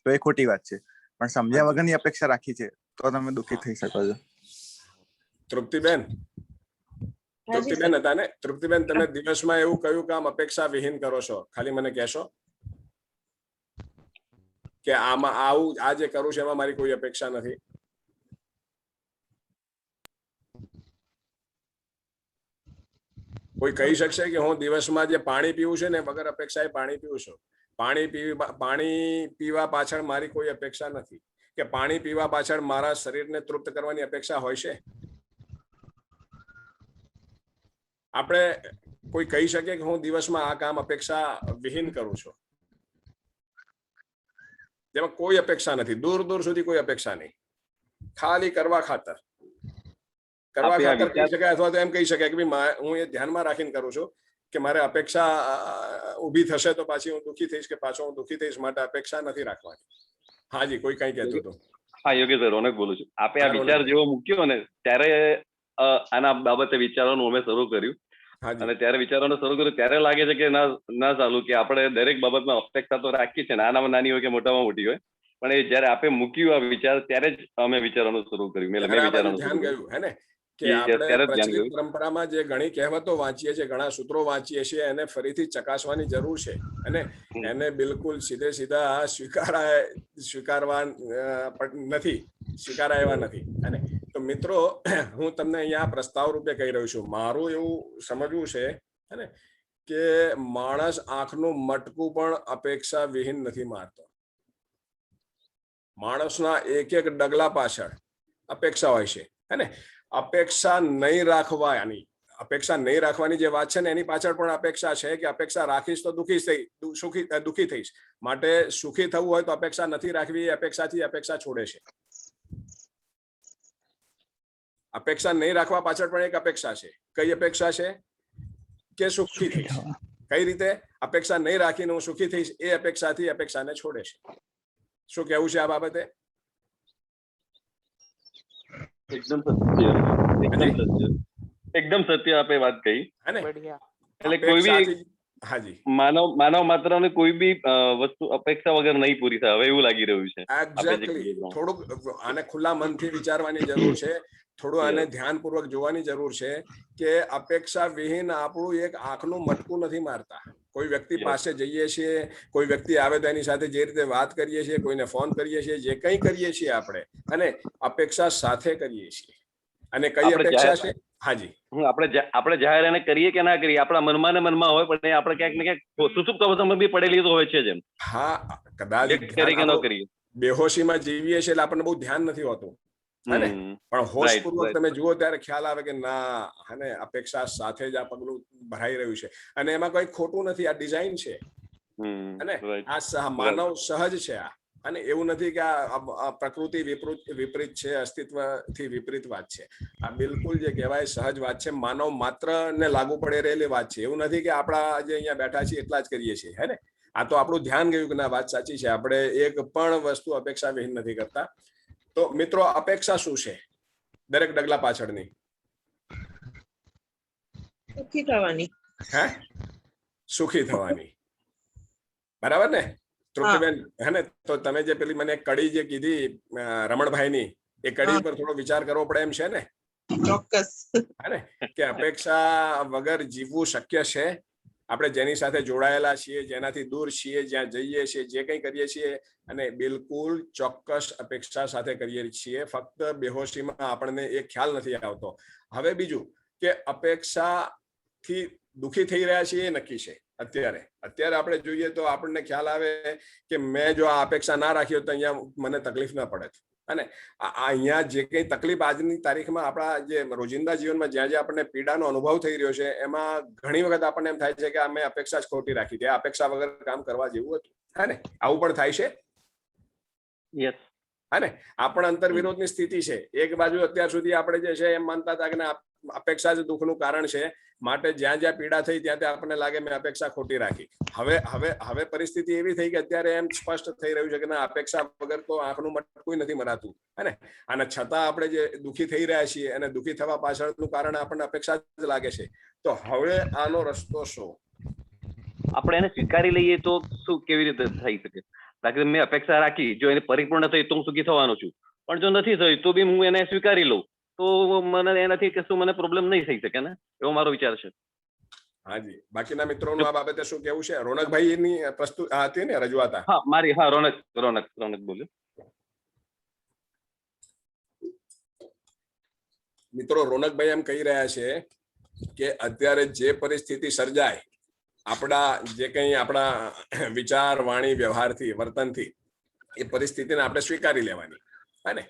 તો એ ખોટી વાત છે. પણ સમજ્યા વગરની અપેક્ષા રાખી છે તો તમે દુઃખી થઈ શકો છો. તૃપ્તિબેન હતા ને? તૃપ્તિબેન, તમે દિવસમાં એવું કયું કામ અપેક્ષા વિહીન કરો છો? ખાલી મને કહેશો કે આમાં આવું આ જે કરું છું એમાં મારી કોઈ અપેક્ષા નથી. કોઈ કહી શકશે કે હું દિવસમાં જે પાણી પીવું છે ને વગર અપેક્ષાએ પાણી પીવું છું? પાણી પીવા પાછળ મારી કોઈ અપેક્ષા નથી, કે પાણી પીવા પાછળ મારા શરીરને તૃપ્ત કરવાની અપેક્ષા હોય છે? આપણે કોઈ કહી શકે કે હું દિવસમાં આ કામ અપેક્ષા વિહીન કરું છું, જેમાં કોઈ અપેક્ષા નથી, દૂર દૂર સુધી કોઈ અપેક્ષા નહીં, ખાલી કરવા ખાતર કહી શકાય. અથવા તો એમ કહી શકાય કે ભાઈ હું એ ધ્યાનમાં રાખીને કરું છું કે મારે અપેક્ષા ઊભી થશે તો પાછી હું દુઃખી થઈશ, કે પાછો હું દુઃખી થઈશ, માટે અપેક્ષા નથી રાખવાની. હાજી, કોઈ કઈ કહેતું હતું? હા યોગેશ, રોનક બોલું છું. આપે આ વિચાર જેવો મૂક્યો ને ત્યારે આના બાબતે વિચારવાનું અમે શરૂ કર્યું, અને ત્યારે વિચારવાનું શરૂ કર્યું ત્યારે લાગે છે કે ના ચાલુ, કે આપણે દરેક બાબતમાં અપેક્ષા તો રાખીએ છીએ, નાનામાં નાની હોય કે મોટામાં મોટી હોય, પણ એ જયારે આપે મૂક્યું આ વિચાર ત્યારે જ અમે વિચારવાનું શરૂ કર્યું. મેં વિચારવાનું ધ્યાન ગયું હે ને કે આપણે પ્રચલિત પરંપરામાં જે ઘણી કહેવતો વાંચીએ છીએ, ઘણા સૂત્રો વાંચીએ છીએ, એને ફરીથી ચકાસવાની જરૂર છે અને એને બિલકુલ સીધા સ્વીકારાય એવા નથી. અને તો મિત્રો, હું તમને અહીંયા પ્રસ્તાવ રૂપે કહી રહ્યો છું. મારું એવું સમજવું છે અને કે માણસ આંખનું મટકું પણ અપેક્ષા વિહીન નથી મારતો. માણસના એક એક ડગલા પાછળ અપેક્ષા હોય છે. અને અપેક્ષા નહીં રાખવાની જે વાત છે ને એની પાછળ પણ અપેક્ષા છે કે અપેક્ષા રાખીશ તો દુઃખી થઈશ, માટે સુખી થવું હોય તો અપેક્ષા નથી રાખવી. અપેક્ષાથી અપેક્ષા છોડે છે. અપેક્ષા નહીં રાખવા પાછળ પણ એક અપેક્ષા છે. કઈ અપેક્ષા છે? કે સુખી થઈશ. કઈ રીતે? અપેક્ષા નહીં રાખીને હું સુખી થઈશ, એ અપેક્ષાથી અપેક્ષાને છોડે છે. શું કેવું છે આ બાબતે? એકદમ સત્ય આપે વાત કહી. એટલે કોઈ બી હાજી, માનવ માત્ર ને કોઈ બી વસ્તુ અપેક્ષા વગર નહીં પૂરી થાય, હવે એવું લાગી રહ્યું છે. એક્ઝેક્ટલી. થોડુંક આને ખુલ્લા મનથી વિચારવાની જરૂર છે, થોડું આને ધ્યાનપૂર્વક જોવાની જરૂર છે કે અપેક્ષા વિહીન આપણું એક આંખનું મટકું નથી મારતા. કોઈ વ્યક્તિ પાસે જઈએ છીએ, કોઈ વ્યક્તિ આવે તો એની સાથે જે રીતે વાત કરીએ છીએ, કોઈને ફોન કરીએ છીએ, જે કંઈ કરીએ છીએ આપણે, અને અપેક્ષા સાથે કરીએ છીએ. અને કઈ અપેક્ષા છે? હાજી, આપણે જાહેર એને કરીએ કે ના કરીએ, આપણા મનમાં ને મનમાં હોય, પણ આપણે ક્યાંક ને ક્યાંક સુસુપ્ત અવસ્થામાં બી પડેલી તો હોય છે. જેમ હા, કદાચ બેહોશીમાં જીવીએ છીએ એટલે આપણને બહુ ધ્યાન નથી હોતું, પણ હોશપૂર્વક તમે જુઓ ત્યારે ખ્યાલ આવે કે ના, અને અપેક્ષા સાથે જ આ પગલું ભરાઈ રહ્યું છે. અને એમાં કોઈ ખોટું નથી, આ ડિઝાઇન છે અને આ માનવ સહજ છે. અને એવું નથી કે આ પ્રકૃતિ વિપરીત છે, અસ્તિત્વથી વિપરીત વાત છે. આ બિલકુલ જે કહેવાય સહજ વાત છે, માનવ માત્ર ને લાગુ પડે રહેલી વાત છે. એવું નથી કે આપણા જે અહીંયા બેઠા છીએ એટલા જ કરીએ છીએ, હે ને? આ તો આપણું ધ્યાન ગયું કે ના, વાત સાચી છે, આપણે એક પણ વસ્તુ અપેક્ષા વિહીન નથી કરતા. તો મિત્રો, અપેક્ષા શું છે દરેક ડગલા પાછળની? સુખી થવાની. હે? સુખી થવાની. બરાબર ને તૃપ્તિબેન? હે ને? તો તમે જે પેલી મને કડી જે કીધી રમણભાઈની, એ કડી પર થોડો વિચાર કરવો પડે એમ છે ને? ચોક્કસ. હે ને? કે અપેક્ષા વગર જીવવું શક્ય છે? આપણે જેની સાથે જોડાયેલા છીએ, જેનાથી દૂર છીએ, જ્યાં જઈએ છીએ, જે કંઈ કરીએ છીએ, અને બિલકુલ ચોક્કસ અપેક્ષા સાથે કરીએ છીએ. ફક્ત બેહોશીમાં આપણને એ ખ્યાલ નથી આવતો. હવે બીજું કે અપેક્ષાથી દુઃખી થઈ રહ્યા છીએ એ નક્કી છે. અત્યારે આપણે જોઈએ તો આપણને ખ્યાલ આવે કે મેં જો આ અપેક્ષા ના રાખી હોત તો અહીંયા મને તકલીફ ના પડે. અને અહીંયા જે કંઈ તકલીફ આજની તારીખમાં આપણા જે રોજિંદા જીવનમાં જ્યાં આપણને પીડાનો અનુભવ થઈ રહ્યો છે, એમાં ઘણી વખત આપણને એમ થાય છે કે અમે અપેક્ષા જ ખોટી રાખી હતી, અપેક્ષા વગર કામ કરવા જેવું હતું, હે ને? આવું પણ થાય છે. હા ને આ પણ અંતર્વિરોધની સ્થિતિ છે. એક બાજુ અત્યાર સુધી આપણે જે છે એમ માનતા હતા કે અપેક્ષા જ દુઃખનું કારણ છે, માટે જ્યાં જ્યાં પીડા થઈ ત્યાં ત્યાં આપણને લાગે મેં અપેક્ષા ખોટી રાખી. હવે પરિસ્થિતિ એવી થઈ કે અત્યારે એમ સ્પષ્ટ થઈ રહ્યું છે કે ના, અપેક્ષા વગર તો આંખનું મટકું નથી મરાતું, હે ને. અને છતાં આપણે જે દુઃખી થઈ રહ્યા છીએ અને દુઃખી થવા પાછળનું કારણ આપણને અપેક્ષા જ લાગે છે. તો હવે આનો રસ્તો શું? આપણે એને સ્વીકારી લઈએ તો શું, કેવી રીતે થઈ શકે? કારણ કે મેં અપેક્ષા રાખી, જો એને પરિપૂર્ણ થઈ તો હું સુખી થવાનો છું, પણ જો નથી થઈ તો બી હું એને સ્વીકારી લઉં તો મને એનાથી કશું મને પ્રોબ્લેમ નહીં થઈ શકે ને, એવો મારો વિચાર છે. હાજી, બાકીના મિત્રોનું આ બાબતે શું કેવું છે? રોનકભાઈ ની હતી ને રજૂઆત? હા, મારી. હા, રોનક બોલ્યો. મિત્રો, રોનકભાઈ એમ કહી રહ્યા છે કે અત્યારે જે પરિસ્થિતિ સર્જાય આપણા જે કંઈ આપણા વિચાર, વાણી, વ્યવહારથી, વર્તનથી, એ પરિસ્થિતિને આપણે સ્વીકારી લેવાની, હે ને.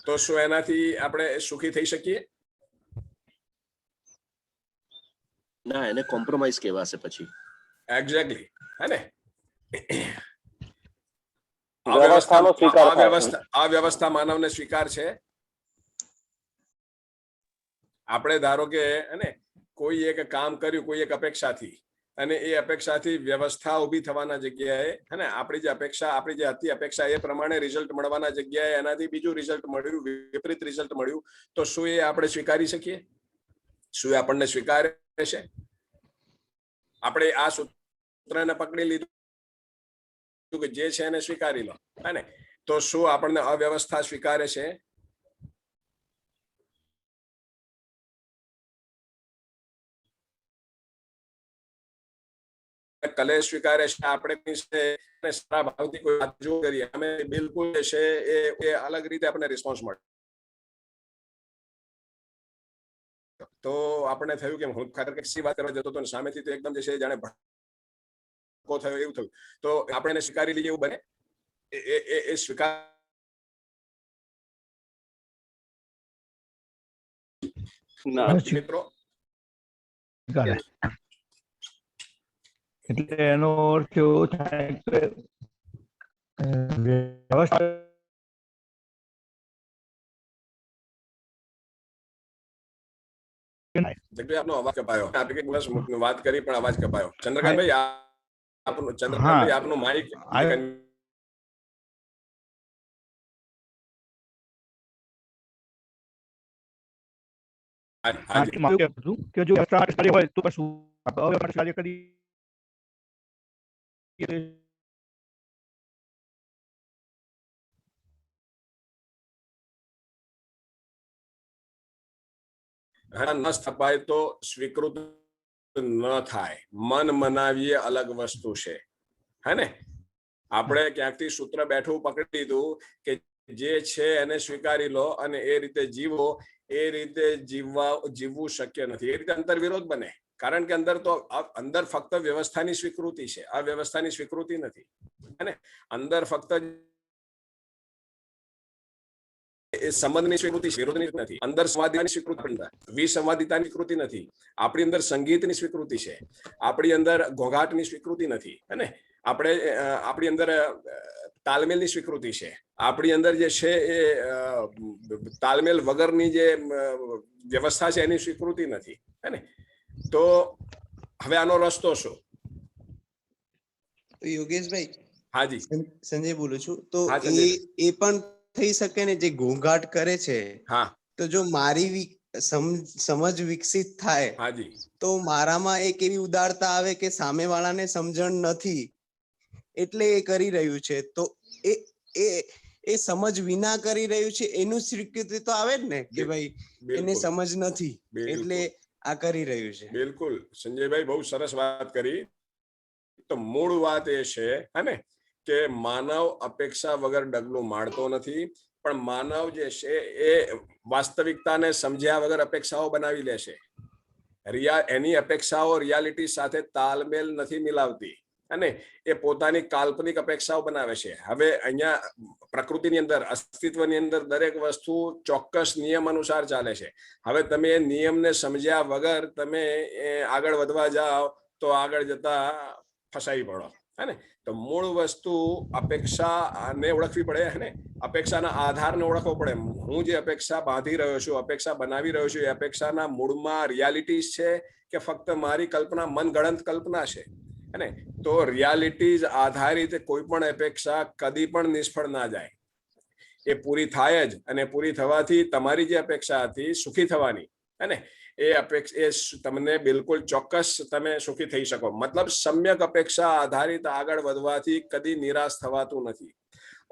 તો શું એનાથી આપણે સુખી થઈ શકીએ? ના, એને કોમ્પ્રોમાઇઝ કહેવાશે પછી. એક્ઝેક્ટલી, હે ને. આ વ્યવસ્થા માનવને સ્વીકાર છે. આપણે ધારો કે કોઈ એક કામ કર્યું કોઈ એક અપેક્ષાથી, અને એ અપેક્ષાથી વ્યવસ્થા ઊભી થવાના જગ્યાએ, અને આપણી જે હતી અપેક્ષા એ પ્રમાણે રિઝલ્ટ મળવાના જગ્યાએ એનાથી બીજું રિઝલ્ટ મળ્યું, વિપરીત રિઝલ્ટ મળ્યું, તો શું એ આપણે સ્વીકારી શકીએ? શું એ આપણને સ્વીકારે છે? આપણે આ સૂત્રને પકડી લીધું કે જે છે એને સ્વીકારી લો, હે ને. તો શું આપણને અવ્યવસ્થા સ્વીકારે છે? કલેશ સ્વીકારે છે? આપણે સારા ભાવથી કોઈ વાત જો કરીએ અમે બિલકુલ છે એ અલગ રીતે આપણને રિસ્પોન્સ મળે. તો આપણને થયું કે હું ખરેખર કઈ વાત કરવા જતો હતો ને સામેથી તો એકદમ જે છે જાણે ભડકો થયો એવું થયું. તો આપણે એને સ્વીકારી લઈએ એવું બને? એ સ્વીકાર મિત્રો, એટલે એનો અર્થ એવો થાય કે જગભાઈ આપનો અવાજ કપાયો. આપણે વાત કરી પણ અવાજ કપાયો. ચંદ્રકાંતભાઈ આપનું માઇક કે જો કાર્ય હોય તો શું કાર્ય કરી ન સ્થપાય તો સ્વીકૃત ન થાય. મન મનાવીએ અલગ વસ્તુ છે, હે ને. આપણે ક્યાંકથી સૂત્ર બેઠું પકડી લીધું કે જે છે એને સ્વીકારી લો અને એ રીતે જીવો. એ રીતે જીવવું શક્ય નથી. એ રીતે અંતર્વિરોધ બને. કારણ કે અંદર ફક્ત વ્યવસ્થાની સ્વીકૃતિ છે, આ વ્યવસ્થાની સ્વીકૃતિ નથી, હે ને. અંદર ફક્ત એ સંબંધની સ્વીકૃતિ વિરોધની નથી. અંદર સંવાદિતાની સ્વીકૃતિ નથી, વિસંવાદિતાની સ્વીકૃતિ નથી. આપણી અંદર સંગીતની સ્વીકૃતિ છે, આપણી અંદર ઘોઘાટની સ્વીકૃતિ નથી, હે ને. આપણી અંદર તાલમેલની સ્વીકૃતિ છે. આપણી અંદર જે છે એ તાલમેલ વગરની જે વ્યવસ્થા છે એની સ્વીકૃતિ નથી, હે ને. તો હવે આનો રસ્તો શું? યોગેશભાઈ, હાજી સંજય બોલું છું. તો એ પણ થઈ શકે ને, જે ઘોંઘાટ કરે છે, હા, તો જો મારી સમજ વિકસિત થાય, હાજી, તો મારામાં એક એવી ઉદારતા આવે કે સામેવાળાને સમજણ નથી એટલે એ કરી રહ્યું છે, તો એ સમજ વિના કરી રહ્યું છે એનું સ્વીકૃતિ તો આવે જ ને કે ભાઈ એને સમજ નથી એટલે આ કરી રહ્યું છે. બિલકુલ સંજયભાઈ, બહુ સરસ વાત કરી. તો મૂળ વાત એ છે, હે ને, કે માનવ અપેક્ષા વગર ડગલું માંડતો નથી, પણ માનવ જે છે એ વાસ્તવિકતાને સમજ્યા વગર અપેક્ષાઓ બનાવી લે છે. એની અપેક્ષાઓ રિયાલિટી સાથે તાલમેલ નથી મિલાવતી અને એ પોતાની કાલ્પનિક અપેક્ષાઓ બનાવે છે. હવે અહીંયા પ્રકૃતિની અંદર, અસ્તિત્વની અંદર દરેક વસ્તુ ચોક્કસ નિયમ અનુસાર ચાલે છે. હવે તમે એ નિયમને સમજ્યા વગર તમે આગળ વધવા જાઓ તો આગળ જતા ફસાઈ પડો, હે ને. તો મૂળ વસ્તુ અપેક્ષાને ઓળખવી પડે, હે ને, અપેક્ષાના આધારને ઓળખવો પડે. હું જે અપેક્ષા બાંધી રહ્યો છું, અપેક્ષા બનાવી રહ્યો છું, એ અપેક્ષાના મૂળમાં રિયાલિટીઝ છે કે ફક્ત મારી કલ્પના, મનગણંત કલ્પના છે, હે ને. તો રિયાલિટીઝ આધારિત કોઈ પણ અપેક્ષા કદી પણ નિષ્ફળ ના જાય, એ પૂરી થાય જ. અને પૂરી થવાથી તમારી જે અપેક્ષા હતી સુખી થવાની, હે ને, એ અપેક્ષા એ તમને બિલકુલ ચોક્કસ તમે સુખી થઈ શકો. મતલબ સમ્યક અપેક્ષા આધારિત આગળ વધવાથી કદી નિરાશ થવાતું નથી.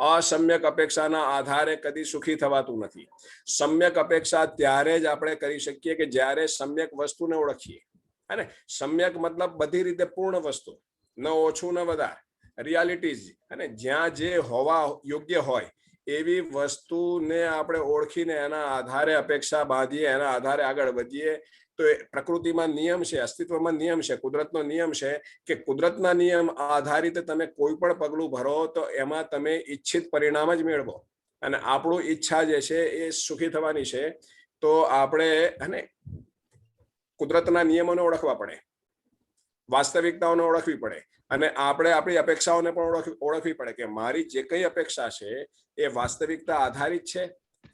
અસમ્યક અપેક્ષાના આધારે કદી સુખી થવાતું નથી. સમ્યક અપેક્ષા ત્યારે જ આપણે કરી શકીએ કે જ્યારે સમ્યક વસ્તુને ઓળખીએ, હે ને. સમ્યક મતલબ બધી રીતે પૂર્ણ વસ્તુ, ન ઓછું ન વધારે, રિયાલિટીઝ, અને જ્યાં જે હોવા યોગ્ય હોય એવી વસ્તુને આપણે ઓળખીને એના આધારે અપેક્ષા બાંધીએ, એના આધારે આગળ વધીએ. તો એ પ્રકૃતિમાં નિયમ છે, અસ્તિત્વમાં નિયમ છે, કુદરતનો નિયમ છે કે કુદરતના નિયમ આધારિત તમે કોઈ પણ પગલું ભરો તો એમાં તમે ઈચ્છિત પરિણામ જ મેળવો. અને આપણું ઈચ્છા જે છે એ સુખી થવાની છે. તો આપણે, હે, કુદરતના નિયમોને ઓળખવા પડે, વાસ્તવિકતાઓને ઓળખવી પડે, અને આપણે આપણી અપેક્ષાઓને પણ ઓળખવી પડે કે મારી જે કઈ અપેક્ષા છે એ વાસ્તવિકતા આધારિત છે.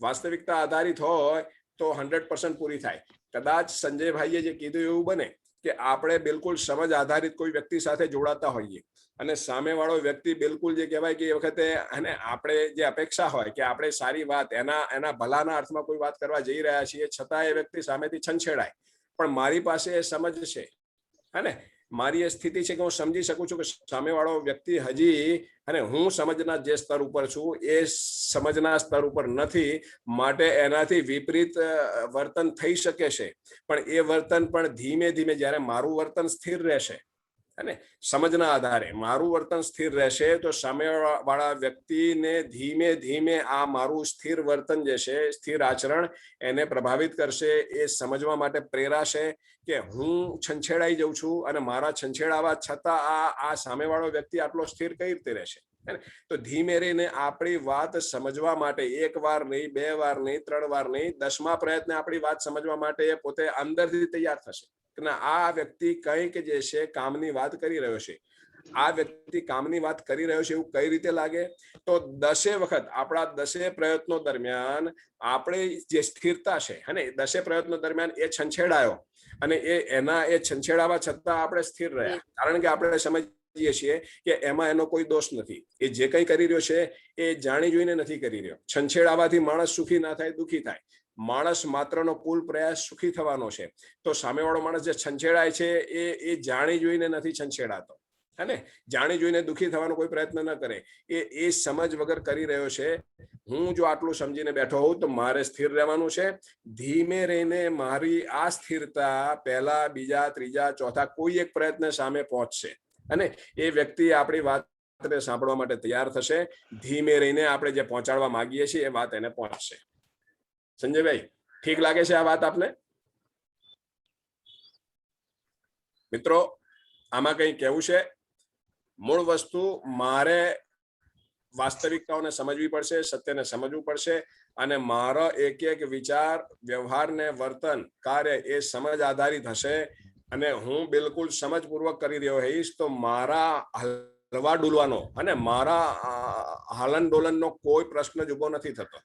વાસ્તવિકતા આધારિત હોય તો 100% પૂરી થાય. કદાચ સંજયભાઈએ જે કીધું એવું બને કે આપણે બિલકુલ સમજ આધારિત કોઈ વ્યક્તિ સાથે જોડાતા હોઈએ અને સામેવાળો વ્યક્તિ બિલકુલ જે કહેવાય કે એ વખતે, અને આપણે જે અપેક્ષા હોય કે આપણે સારી વાત, એના ભલાના અર્થમાં કોઈ વાત કરવા જઈ રહ્યા છીએ, છતાં એ વ્યક્તિ સામેથી છંછેડાય, પણ મારી પાસે એ સમજ છે, હે ને, મારી એ સ્થિતિ છે કે હું સમજી શકું છું કે સામેવાળો વ્યક્તિ હજી, અને હું સમજના જે સ્તર ઉપર છું એ સમજના સ્તર ઉપર નથી, માટે એનાથી વિપરીત વર્તન થઈ શકે છે. પણ એ વર્તન પણ ધીમે ધીમે, જ્યારે મારું વર્તન સ્થિર રહેશે, અને સમજના આધારે મારું વર્તન સ્થિર રહેશે, તો સામેવાળા વ્યક્તિને ધીમે ધીમે આ મારું સ્થિર વર્તન જે છે, સ્થિર આચરણ એને પ્રભાવિત કરશે. એ સમજવા માટે પ્રેરાશે કે હું છંછેડાઈ જઉં છું અને મારા છંછેડાવા છતાં આ સામેવાળો વ્યક્તિ આટલો સ્થિર કઈ રીતે રહેશે. તો ધીમે રહીને આપણી વાત સમજવા માટે 1 વાર નહીં, 2 વાર નહીં, 3 વાર નહીં, 10મા પ્રયત્ને આપણી વાત સમજવા માટે એ પોતે અંદરથી તૈયાર થશે કે આ વ્યક્તિ કંઈક જે છે કામની વાત કરી રહ્યો છે. આ વ્યક્તિ કામની વાત કરી રહ્યો છે એવું કઈ રીતે લાગે? તો 10 વખત આપણા 10 પ્રયત્નો દરમિયાન આપણે જે સ્થિરતા છે, અને 10 પ્રયત્નો દરમિયાન એ છંછેડાયો અને એના છંછેડાવા છતાં આપણે સ્થિર રહ્યા, કારણ કે આપણે સમજીએ છીએ કે એમાં એનો કોઈ દોષ નથી. એ જે કંઈ કરી રહ્યો છે એ જાણી જોઈને નથી કરી રહ્યો. છંછેડાવાથી માણસ સુખી ના થાય, દુખી થાય. માણસ માત્રનો કુલ પ્રયાસ સુખી થવાનો છે. તો સામેવાળો માણસ જે છંછેડાય છે એ જાણી જોઈને નથી છંછેડાતો, હે, જાણી જોઈને દુખી થવાનો કોઈ પ્રયત્ન ન કરે. એ સમજ વગર કરી રહ્યો છે. હું જો આટલું સમજીને બેઠો હોઉં તો મારે સ્થિર રહેવાનું છે. ધીમે રહીને મારી આ સ્થિરતા પહેલા, બીજા, ત્રીજા, ચોથા કોઈ એક પ્રયત્ન સામે પહોંચશે, અને એ વ્યક્તિ આપણી વાત સાંભળવા માટે તૈયાર થશે. ધીમે રહીને આપણે જે પહોંચાડવા માંગીએ છીએ એ વાત એને પહોંચશે. સંજયભાઈ, ઠીક લાગે છે આ વાત આપને? મિત્રો, આમાં કંઈ કહેવું છે? મૂળ વસ્તુ મારે વાસ્તવિકતાઓને સમજવી પડશે, સત્યને સમજવું પડશે, અને મારો એક એક વિચાર, વ્યવહાર ને વર્તન, કાર્ય એ સમજ આધારિત હશે. અને હું બિલકુલ સમજપૂર્વક કરી રહ્યો હોઈશ તો મારા હલવા ડુલવાનો અને મારા હાલન ડોલનનો કોઈ પ્રશ્ન જ ઉભો નથી થતો.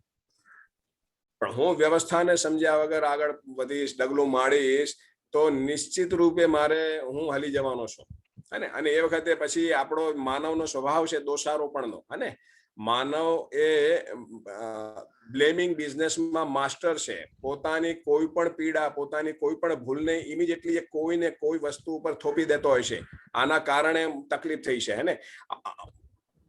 પણ હું વ્યવસ્થાને સમજ્યા વગર આગળ વધીશ, ડગલું માંડીશ, તો નિશ્ચિત રૂપે મારે હું હલી જવાનો છું. અને એ વખતે પછી આપણો માનવનો સ્વભાવ છે દોષારોપણનો. અને માનવ એ બ્લેમિંગ બિઝનેસમાં માસ્ટર છે. પોતાની કોઈ પણ પીડા, પોતાની કોઈ પણ ભૂલને ઇમિડિયેટલી કોઈને કોઈ વસ્તુ ઉપર થોપી દેતો હોય છે. આના કારણે તકલીફ થઈ છે, હે,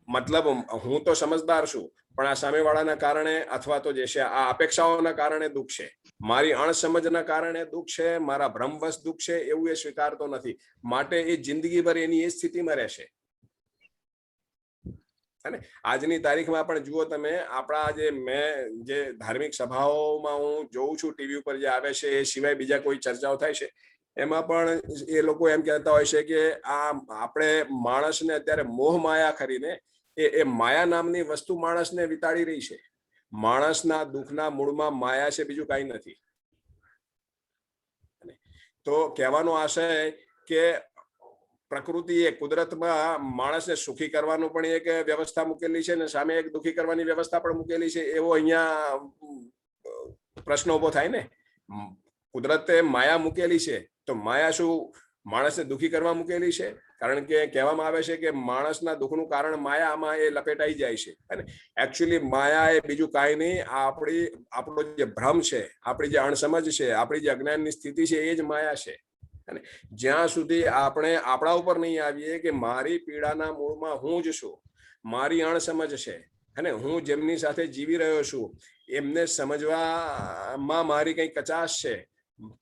મતલબ હું તો સમજદાર છું, પણ આ સામેવાળાના કારણે અથવા તો જે છે આ અપેક્ષાઓના કારણે દુઃખ છે, મારી અણસમજના કારણે દુઃખ છે, મારા ભ્રમવશ દુઃખ છે, એવું એ સ્વીકારતો નથી. માટે એ જિંદગીભર એની એ સ્થિતિમાં રહેશે. અને આજની તારીખમાં પણ જુઓ તમે, આપણા જે ધાર્મિક સભાઓમાં હું જોઉં છું, ટીવી ઉપર જે આવે છે, એ સિવાય બીજા કોઈ ચર્ચાઓ થાય છે, એમાં પણ એ લોકો એમ કહેતા હોય છે કે આ આપણે માણસને અત્યારે મોહ માયા ખરીને એ માયા નામની વસ્તુ માણસને વિતાડી રહી છે. માણસના દુઃખના મૂળમાં માયા છે, બીજું કાંઈ નથી. તો કહેવાનો આશય કે પ્રકૃતિ એ કુદરતમાં માણસને સુખી કરવાનું પણ એક વ્યવસ્થા મૂકેલી છે ને સામે એક દુઃખી કરવાની વ્યવસ્થા પણ મૂકેલી છે, એવો અહીંયા પ્રશ્ન ઉભો થાય ને. કુદરતે માયા મૂકેલી છે તો માયા શું માણસને દુઃખી કરવા મૂકેલી છે? કારણ કે કહેવામાં આવે છે કે માણસના દુઃખનું કારણ માયામાં એ લપેટાઈ જાય છે. અને એકચ્યુઅલી માયા એ બીજું કાંઈ નહીં, આપણો જે ભ્રમ છે, આપણી જે અણસમજ છે, આપણી જે અજ્ઞાનની સ્થિતિ છે, એ જ માયા છે. અને જ્યાં સુધી આપણે આપણા ઉપર નહીં આવીએ કે મારી પીડાના મૂળમાં હું જ છું, મારી અણસમજ છે, અને હું જેમની સાથે જીવી રહ્યો છું એમને સમજવામાં મારી કઈ કચાશ છે,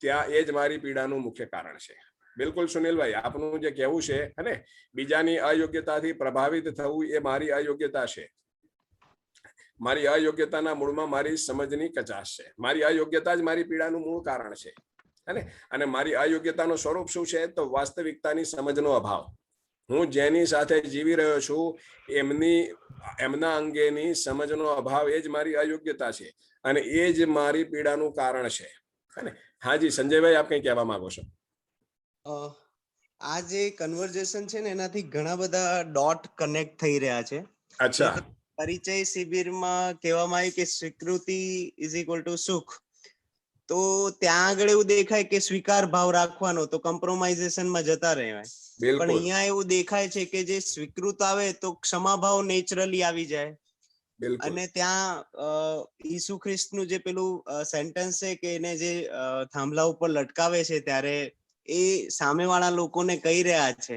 ત્યાં એ જ મારી પીડાનું મુખ્ય કારણ છે. બિલકુલ સુનિલભાઈ, આપનું જે કહેવું છે અને બીજાની અયોગ્યતાથી પ્રભાવિત થવું એ મારી અયોગ્યતા છે. મારી અયોગ્યતાના મૂળમાં મારી સમજની કચાશ છે. મારી અયોગ્યતા જ મારી પીડાનું મૂળ કારણ છે. અને મારી અયોગ્યતાનું સ્વરૂપ શું છે? તો વાસ્તવિકતાની સમજનો અભાવ. હું જેની સાથે જીવી રહ્યો છું એમના અંગેની સમજનો અભાવ એ જ મારી અયોગ્યતા છે, અને એ જ મારી પીડાનું કારણ છે. હાજી સંજયભાઈ, આપ કઈ કહેવા માંગો છો? આ જે કન્વર્ઝેશન છે ને એનાથી ઘણા બધા ડોટ કનેક્ટ થઈ રહ્યા છે. અચ્છા. પરિચય શિબિરમાં કહેવામાં આવ્યું કે સ્વીકૃતિ ઇઝ ઇક્વલ ટુ સુખ. તો ત્યાં આગળ એવું દેખાય કે સ્વીકાર ભાવ રાખવાનો, તો કોમ્પ્રોમાઇઝેશનમાં જતા રહેવાય. પણ અહીંયા એવું દેખાય છે કે જે સ્વીકૃત આવે તો ક્ષમા ભાવ નેચરલી આવી જાય. અને ત્યાં ઈસુ ખ્રિસ્તનું જે પેલું સેન્ટેન્સ છે કે એને જે થાંભલા ઉપર લટકાવે છે ત્યારે એ સામેવાળા લોકોને કહી રહ્યા છે,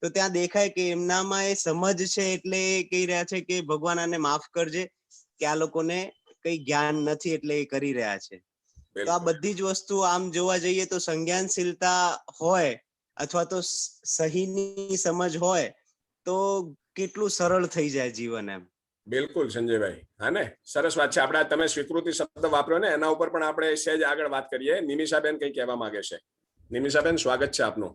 તો ત્યાં દેખાય કે એમનામાં એ સમજ છે, એટલે એ કહી રહ્યા છે કે ભગવાન આને માફ કરજે કે આ લોકોને કઈ જ્ઞાન નથી એટલે એ કરી રહ્યા છે. તો આ બધી જ વસ્તુ આમ જોવા જઈએ તો સંજ્ઞાનશીલતા હોય અથવા તો સહીની સમજ હોય તો કેટલું સરળ થઈ જાય જીવન એમ. બિલકુલ સંજયભાઈ, હા ને, સરસ વાત છે. આપણે તમે સ્વીકૃતિ શબ્દ વાપર્યો ને, એના ઉપર પણ આપણે સહેજ આગળ વાત કરીએ. નિમિષાબેન કઈ કહેવા માંગે છે. નિમિષાબેન, સ્વાગત છે આપનું.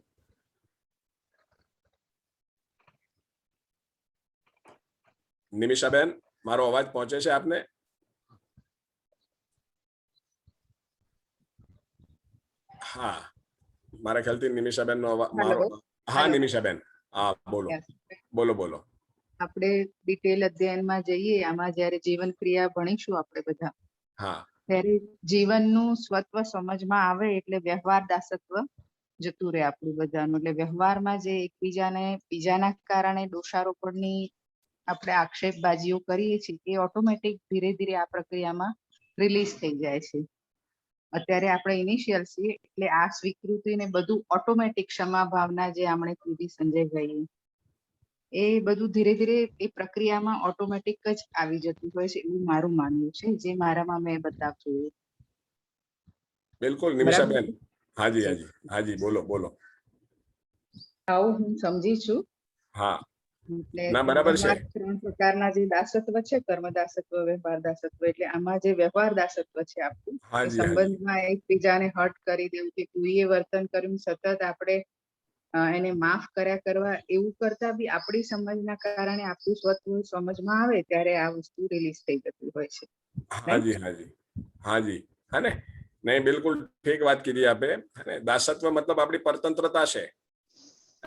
નિમિષાબેન, મારો અવાજ પહોંચે છે આપને? હા, મારા ખ્યાલથી નિમિષાબેન નો અવાજ. હા નિમિષાબેન, હા બોલો બોલો બોલો. આપણે ડિટેલ અધ્યયનમાં જઈએ, આમાં જ્યારે જીવન ક્રિયા ભણીશું આપણે બધા, ત્યારે જીવનનું સ્વત્વ સમજમાં આવે એટલે વ્યવહાર દાસત્વ જતું રહે આપણું બધાનું. એટલે વ્યવહારમાં જે એકબીજાને બીજાના કારણે દોષારોપણની આપણે આક્ષેપબાજીઓ કરીએ છીએ એ ઓટોમેટિક ધીરે ધીરે આ પ્રક્રિયામાં રિલીઝ થઈ જાય છે. અત્યારે આપણે ઇનિશિયલ છીએ એટલે આ સ્વીકૃતિ ને બધું ઓટોમેટિક ક્ષમા ભાવના જે આપણે કીધી સંજયભાઈએ, એ બધું ધીરે ધીરે એ પ્રક્રિયામાં ઓટોમેટિક જ આવી જતું હોય છે એવું મારું માનવું છે, જે મારામાં મેં બતાવ્યું. બિલકુલ નિમિષાબેન, હાજી હાજી હાજી, બોલો બોલો. આવું હું સમજી છું. હા, ના બરાબર છે. ત્રણ પ્રકારના જે દાસત્વ છે, કર્મ દાસત્વ, વ્યવહાર દાસત્વ. એટલે આમાં જે વ્યવહાર દાસત્વ છે આપણું, સંબંધમાં એકબીજાને હર્ટ કરી દેવું કે કોઈએ વર્તન કર્યું સતત આપણે એને માફ કર્યા કરવા, એવું કરતા બી આપણી સમજના કારણે આપણું સ્વત્વ સમજમાં આવે ત્યારે આ વસ્તુ રિલીઝ થઈ જતી હોય છે. હાજી હાજી હાજી, હા ને, નહીં બિલકુલ ઠીક વાત કીધી આપે. દાસત્વ મતલબ આપણી પરતંત્રતા છે,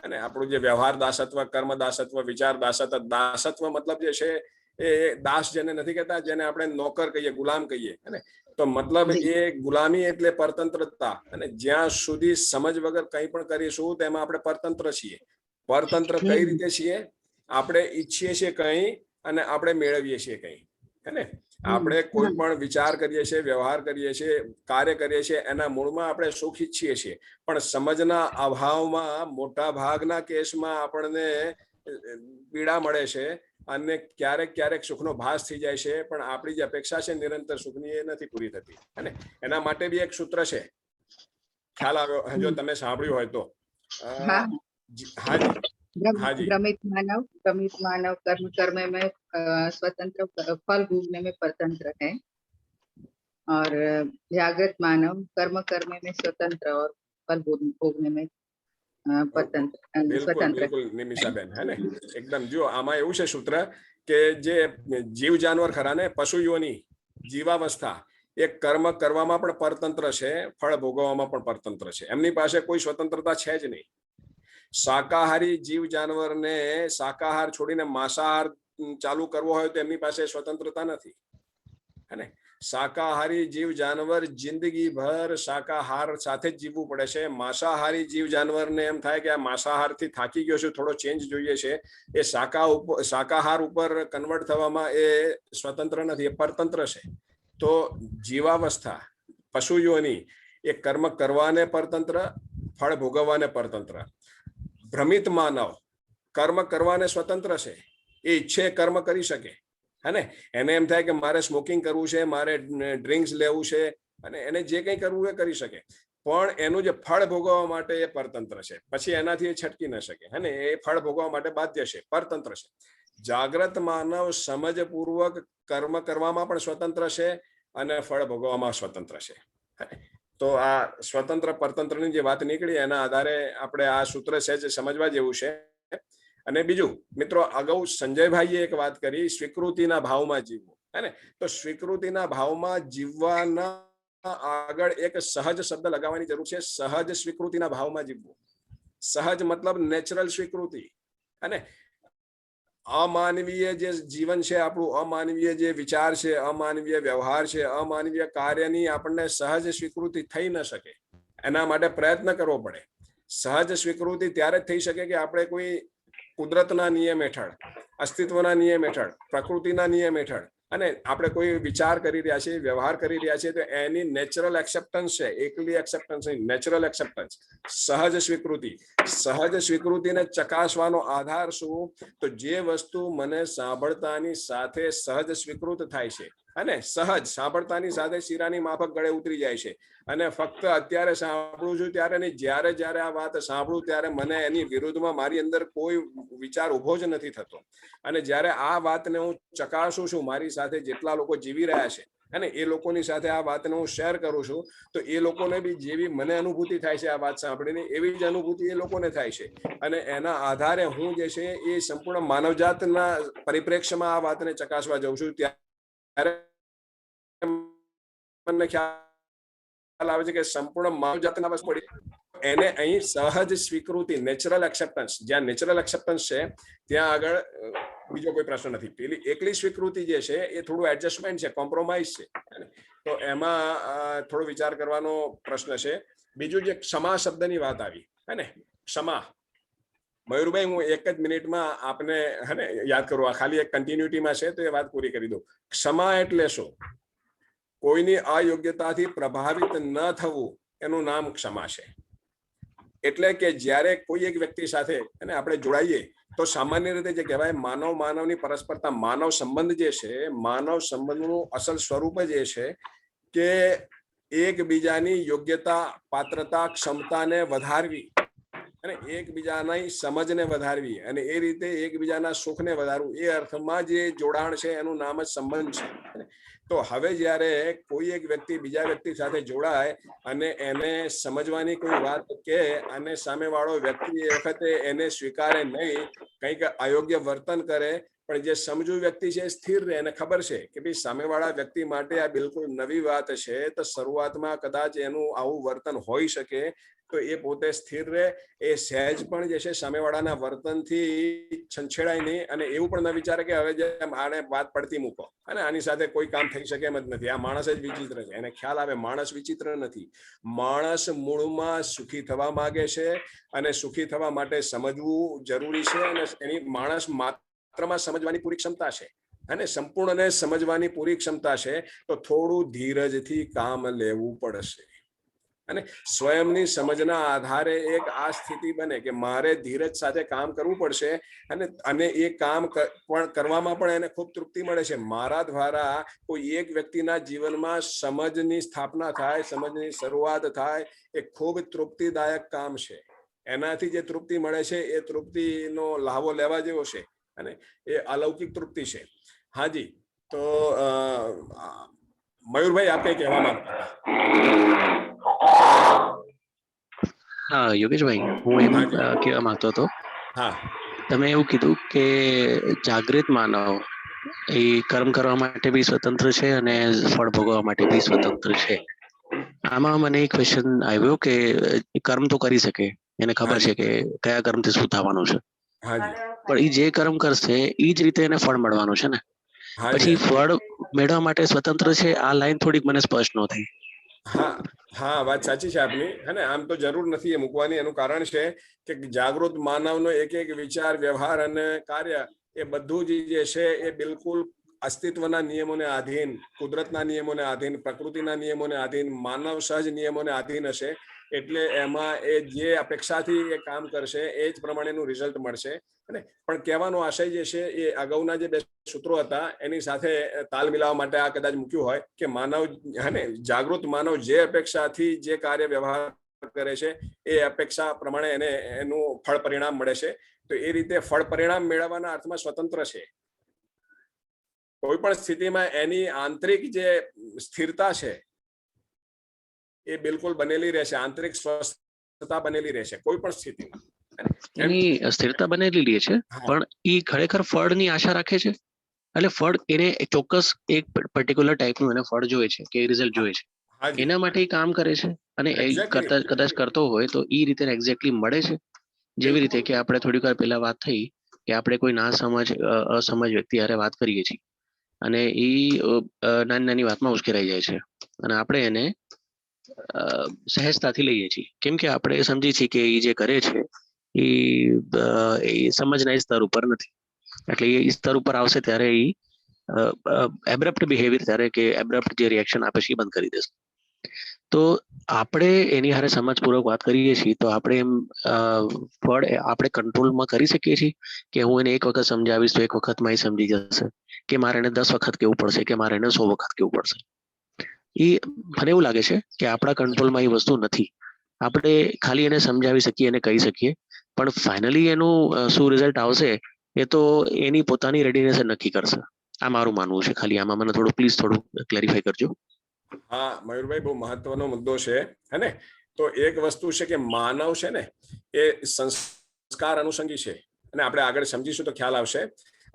અને આપણું જે વ્યવહાર દાસત્વ, કર્મ દાસત્વ, વિચાર દાસત્વ. દાસત્વ મતલબ જે છે એ દાસ જેને નથી કહેતા, જેને આપણે નોકર કહીએ, ગુલામ કહીએ, તો મતલબ એ ગુલામી એટલે પરતંત્રતા. અને જ્યાં સુધી સમજ વગર કંઈ પણ કરીશું તેમાં આપણે પરતંત્ર છીએ. પરતંત્ર કઈ રીતે છીએ? આપણે ઈચ્છીએ છીએ કંઈ અને આપણે મેળવીએ છીએ કંઈ, હે. આપણે કોઈ પણ વિચાર કરીએ છીએ, વ્યવહાર કરીએ છીએ, કાર્ય કરીએ છીએ, એના મૂળમાં આપણે સુખ ઈચ્છીએ છીએ. પણ સમજના અભાવમાં મોટા ભાગના કેસમાં આપણને પીડા મળે છે, અને ક્યારેક ક્યારેક સુખનો ભાસ થઈ જાય છે. પણ આપણી જે અપેક્ષા છે નિરંતર સુખની, એ નથી પૂરી થતી. અને એના માટે બી એક સૂત્ર છે, ખ્યાલ આવ્યો? જો તમે સાંભળ્યું હોય તો. હાજી. भ्रमित मानव कर्म कर्म में स्वतंत्र, फल भोगने में परतंत्र है, और जागृत मानव कर्म कर्म में स्वतंत्र और फल भोगने में स्वतंत्र. બિલકુલ નિમિષાબેન, હે ને, એકદમ. જો આમાં એવું છે સૂત્ર કે જે જીવ જાનવર ખરા ને, પશુ યોની જીવાવસ્થા, એ કર્મ કરવામાં પણ પરતંત્ર છે, ફળ ભોગવવામાં પણ પરતંત્ર છે. એમની પાસે કોઈ સ્વતંત્રતા છે જ નહીં. શાકાહારી જીવ જાનવરને શાકાહાર છોડીને માંસાહાર ચાલુ કરવો હોય તો એમની પાસે સ્વતંત્રતા નથી, હે ને? શાકાહારી જીવ જાનવર જિંદગી ભર શાકાહાર સાથે જ જીવવું પડે છે. માંસાહારી જીવ જાનવરને એમ થાય કે આ માંસાહારથી થાકી ગયો છું, થોડો ચેન્જ જોઈએ છે, એ શાકાહાર ઉપર કન્વર્ટ થવામાં એ સ્વતંત્ર નથી, એ પરતંત્ર છે. તો જીવાવસ્થા પશુ યોની એ કર્મ કરવાને પરતંત્ર, ફળ ભોગવવાને પરતંત્ર. ભ્રમિત માનવ કર્મ કરવાને સ્વતંત્ર છે, એ ઈચ્છે કર્મ કરી શકે, હે ને? એને એમ થાય કે મારે સ્મોકિંગ કરવું છે, મારે ડ્રિંક્સ લેવું છે, અને એને જે કંઈ કરવું એ કરી શકે, પણ એનું જે ફળ ભોગવવા માટે એ પરતંત્ર છે. પછી એનાથી એ છટકી ન શકે, હે ને? એ ફળ ભોગવવા માટે બાધ્ય છે, પરતંત્ર છે. જાગ્રત માનવ સમજપૂર્વક કર્મ કરવામાં પણ સ્વતંત્ર છે અને ફળ ભોગવવામાં સ્વતંત્ર છે. તો આ સ્વતંત્ર પરતંત્રની જે વાત નીકળી એના આધારે આપણે આ સૂત્ર સહેજ સમજવા જેવું છે. અને બીજું મિત્રો, અગાઉ સંજયભાઈએ એક વાત કરી, સ્વીકૃતિના ભાવમાં જીવવું, હે ને? તો સ્વીકૃતિના ભાવમાં જીવવાના આગળ એક સહજ શબ્દ લગાવવાની જરૂર છે. સહજ સ્વીકૃતિના ભાવમાં જીવવું. સહજ મતલબ નેચરલ સ્વીકૃતિ, અને અમાનવીય જે જીવન છે આપણું, અમાનવીય જે વિચાર છે, અમાનવીય વ્યવહાર છે, અમાનવીય કાર્યની આપણને સહજ સ્વીકૃતિ થઈ ન શકે. એના માટે પ્રયત્ન કરવો પડે. સહજ સ્વીકૃતિ ત્યારે જ થઈ શકે કે આપણે કોઈ કુદરતના નિયમ હેઠળ, અસ્તિત્વના નિયમ હેઠળ, પ્રકૃતિના નિયમ હેઠળ, અને આપણે કોઈ વિચાર કરી રહ્યા છીએ, વ્યવહાર કરી રહ્યા છીએ, તો એની નેચરલ એક્સેપ્ટન્સ છે, એકલી એક્સેપ્ટન્સ નહીં, નેચરલ એક્સેપ્ટન્સ, સહજ સ્વીકૃતિ. સહજ સ્વીકૃતિને ચકાસવાનો આધાર શું? તો જે વસ્તુ મને સાંભળતાની સાથે સહજ સ્વીકૃત થાય છે, અને સહજ સાંભળતાની સાથે શીરાની માફક ગળે ઉતરી જાય છે, અને ફક્ત અત્યારે સાંભળું છું ત્યારે નહીં, જ્યારે જ્યારે આ વાત સાંભળું ત્યારે મને એની વિરુદ્ધમાં મારી અંદર કોઈ વિચાર ઉભો જ નથી થતો. અને જ્યારે આ વાતને હું ચકાસું છું, મારી સાથે જેટલા લોકો જીવી રહ્યા છે અને એ લોકોની સાથે આ વાતને હું શેર કરું છું, તો એ લોકોને બી જેવી મને અનુભૂતિ થાય છે આ વાત સાંભળીને, એવી જ અનુભૂતિ એ લોકોને થાય છે. અને એના આધારે હું જે છે એ સંપૂર્ણ માનવજાતના પરિપ્રેક્ષ્યમાં આ વાતને ચકાસવા જાઉં છું. ત્યારે મને ખ્યાલ આવે છે કે સંપૂર્ણ માનવજાતના વશ પડી એને અહીં સહજ સ્વીકૃતિ, નેચરલ એક્સેપ્ટન્સ, જ્યાં નેચરલ એક્સેપ્ટન્સ છે ત્યાં આગળ બીજો કોઈ પ્રશ્ન નથી. પેલી એકલી સ્વીકૃતિ જે છે એ થોડું એડજસ્ટમેન્ટ છે, કોમ્પ્રોમાઇઝ છે, તો એમાં થોડો વિચાર કરવાનો પ્રશ્ન છે. બીજું જે ક્ષમા શબ્દની વાત આવી, હે ને? ક્ષમા, મયુરભાઈ, હું એક જ મિનિટમાં આપને, હે ને, યાદ કરું, આ ખાલી એક કન્ટિન્યુટીમાં છે તો એ વાત પૂરી કરી દઉં. ક્ષમા એટલે શું? કોઈની અયોગ્યતાથી પ્રભાવિત ન થવું, એનું નામ ક્ષમા છે. એટલે કે જ્યારે કોઈ એક વ્યક્તિ સાથે આપણે જોડાઈએ તો સામાન્ય રીતે જે કહેવાય માનવ માનવની પરસ્પરતા, માનવ સંબંધ જે છે, માનવ સંબંધનું અસલ સ્વરૂપ જ એ છે કે એકબીજાની યોગ્યતા, પાત્રતા, ક્ષમતાને વધારવી અને એકબીજાની સમજને વધારવી અને એ રીતે એકબીજાના સુખને વધારવું, એ અર્થમાં જે જોડાણ છે એનું નામ જ સંબંધ છે. તો હવે જ્યારે કોઈ એક વ્યક્તિ બીજા વ્યક્તિ સાથે જોડાય અને એને સમજવાની કોઈ વાત કે અને સામેવાળો વ્યક્તિ એ વખતે એને સ્વીકારે નહીં, કંઈક અયોગ્ય વર્તન કરે, પણ જે સમજુ વ્યક્તિ છે સ્થિર રહે, એને ખબર છે કે ભાઈ સામેવાળા વ્યક્તિ માટે આ બિલકુલ નવી વાત છે, તો શરૂઆતમાં કદાચ એનું આવું વર્તન હોઈ શકે, તો એ પોતે સ્થિર રહે, એ સહેજ પણ જે છે સામેવાળાના વર્તનથી છંછેડાય નહીં અને એવું પણ ન વિચારે કે હવે જેમ આને વાત પડતી મૂકો અને આની સાથે કોઈ કામ થઈ શકે એમ જ નથી, આ માણસ જ વિચિત્ર છે. એને ખ્યાલ આવે માણસ વિચિત્ર નથી, માણસ મૂળમાં સુખી થવા માંગે છે અને સુખી થવા માટે સમજવું જરૂરી છે, અને એની માણસ માત્રમાં સમજવાની પૂરી ક્ષમતા છે અને સંપૂર્ણને સમજવાની પૂરી ક્ષમતા છે, તો થોડું ધીરજથી કામ લેવું પડશે. અને સ્વયંની સમજના આધારે એક આ સ્થિતિ બને કે મારે ધીરજ સાથે કામ કરવું પડશે અને એ કામ પણ કરવામાં પણ એને ખૂબ તૃપ્તિ મળે છે. મારા દ્વારા કોઈ એક વ્યક્તિના જીવનમાં સમજની સ્થાપના થાય, સમજની શરૂઆત થાય, એ ખૂબ તૃપ્તિદાયક કામ છે. એનાથી જે તૃપ્તિ મળે છે એ તૃપ્તિનો લાહવો લેવા જેવો છે અને એ અલૌકિક તૃપ્તિ છે. હાજી, તો મયુરભાઈ આપે કહેવા માંગતા હતા. હા યોગેશભાઈ, હું એમ કહેવા માંગતો હતો, તમે એવું કીધું કે જાગૃત માનવ એ કર્મ કરવા માટે બી સ્વતંત્ર છે અને ફળ ભોગવવા માટે બી સ્વતંત્ર છે. આમાં મને એક ક્વેશ્ચન આવ્યો કે કર્મ તો કરી શકે, એને ખબર છે કે કયા કર્મથી શું થવાનું છે, પણ એ જે કર્મ કરશે એ જ રીતે એને ફળ મળવાનું છે ને. પછી ફળ મેળવવા માટે સ્વતંત્ર છે, આ લાઈન થોડીક મને સ્પષ્ટ ન થઈ. હા, વાત સાચી છે આપની. હે ને, આમ તો જરૂર નથી એ મૂકવાની. એનું કારણ છે કે જાગૃત માનવનો એક એક વિચાર, વ્યવહાર અને કાર્ય એ બધું જે છે એ બિલકુલ અસ્તિત્વના નિયમોને આધીન, કુદરતના નિયમોને આધીન, પ્રકૃતિના નિયમોને આધીન, માનવ સહજ નિયમોને આધીન હશે. એટલે એમાં એ જે અપેક્ષાથી એ કામ કરશે એ જ પ્રમાણેનું રિઝલ્ટ મળશે. પણ કહેવાનો આશય જે છે એ અગાઉના જે 2 સૂત્રો હતા એની સાથે તાલ મિલાવવા માટે આ કદાચ મૂક્યું હોય કે માનવ, હે ને, જાગૃત માનવ જે અપેક્ષાથી જે કાર્ય વ્યવહાર કરે છે એ અપેક્ષા પ્રમાણે એને એનું ફળ પરિણામ મળે છે. તો એ રીતે ફળ પરિણામ મેળવવાના અર્થમાં સ્વતંત્ર છે. કોઈ પણ સ્થિતિમાં એની આંતરિક જે સ્થિરતા છે એ બિલકુલ બનેલી રહેશે, આંતરિક સ્વસ્થતા બનેલી રહેશે કોઈ પણ સ્થિતિમાં. એની સ્થિરતા બનેલી રહે છે, પણ એ ખરેખર ફળની આશા રાખે છે. એટલે ફળ એને ચોક્કસ એક પર્ટિક્યુલર ટાઈપનું એને ફળ જોઈએ છે કે રિઝલ્ટ જોઈએ છે, એના માટે કામ કરે છે. અને કદાચ કરતો હોય તો એ રીતે એક્ઝેક્ટલી મળે છે. જેવી રીતે કે આપણે થોડીક વાર પહેલા વાત થઈ કે આપણે કોઈ ના સમજ અસમજ વ્યક્તિ હારે વાત કરીએ છીએ અને એ નાની નાની વાતમાં ઉશ્કેરાઈ જાય છે અને આપણે એને સહેજતાથી લઈએ છીએ, કેમ કે આપણે સમજીએ છીએ કે એ જે કરે છે એ સમજના સ્તર ઉપર નથી. એટલે એ સ્તર ઉપર આવશે ત્યારે એ એબ્રપ્ટ બિહેવિયર, ત્યારે કે એબ્રપ્ટ જે રિએક્શન આપે છે એ બંધ કરી દેશે. તો આપણે એની હારે સમજપૂર્વક વાત કરીએ છીએ તો આપણે એમ ફળ આપણે કંટ્રોલમાં કરી શકીએ છીએ કે હું એને 1 વખત સમજાવીશ તો 1 વખતમાં એ સમજી જશે, કે મારે એને 10 વખત કેવું પડશે, કે મારે એને 100 વખત કેવું પડશે. એ મને એવું લાગે છે કે આપણા કંટ્રોલમાં એ વસ્તુ નથી. આપણે ખાલી એને સમજાવી શકીએ, એને કહી શકીએ, પણ ફાઇનલી એનું શું રિઝલ્ટ આવશે એ તો એની પોતાની રેડીનેસ નક્કી કરશે. આ મારું માનવું છે. ખાલી આમાં મને થોડું ક્લેરિફાઈ કરજો. હા મયુરભાઈ, બહુ મહત્વનો મુદ્દો છે. હે ને, તો એક વસ્તુ છે કે માનવ છે ને એ સંસ્કાર અનુસંગી છે અને આપણે આગળ સમજીશું તો ખ્યાલ આવશે.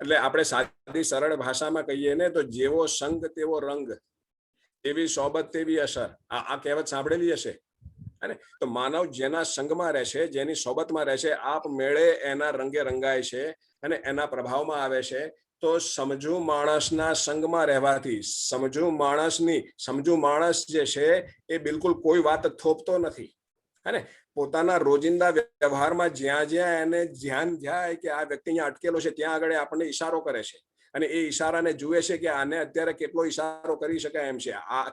એટલે આપણે સાદી સરળ ભાષામાં કહીએ ને તો જેવો સંગ તેવો રંગ, એવી સોબત તેવી અસર. આ કહેવત સાંભળેલી હશે. હે ને, તો માનવ જેના સંગમાં રહેશે, જેની સોબતમાં રહેશે, આપમેળે એના રંગે રંગાય છે અને એના પ્રભાવમાં આવે છે. તો સમજુ માણસના સંગમાં રહેવાથી સમજુ માણસ જે છે એ બિલકુલ કોઈ વાત થોપતો નથી. હે ને, પોતાના રોજિંદા વ્યવહારમાં જ્યાં જ્યાં એને ધ્યાન જાય કે આ વ્યક્તિ અહીંયા અટકેલો છે ત્યાં આગળ આપણને ઈશારો કરે છે અને એ ઈશારાને જુએ છે કે આને અત્યારે કેટલો ઈશારો કરી શકાય એમ છે, આ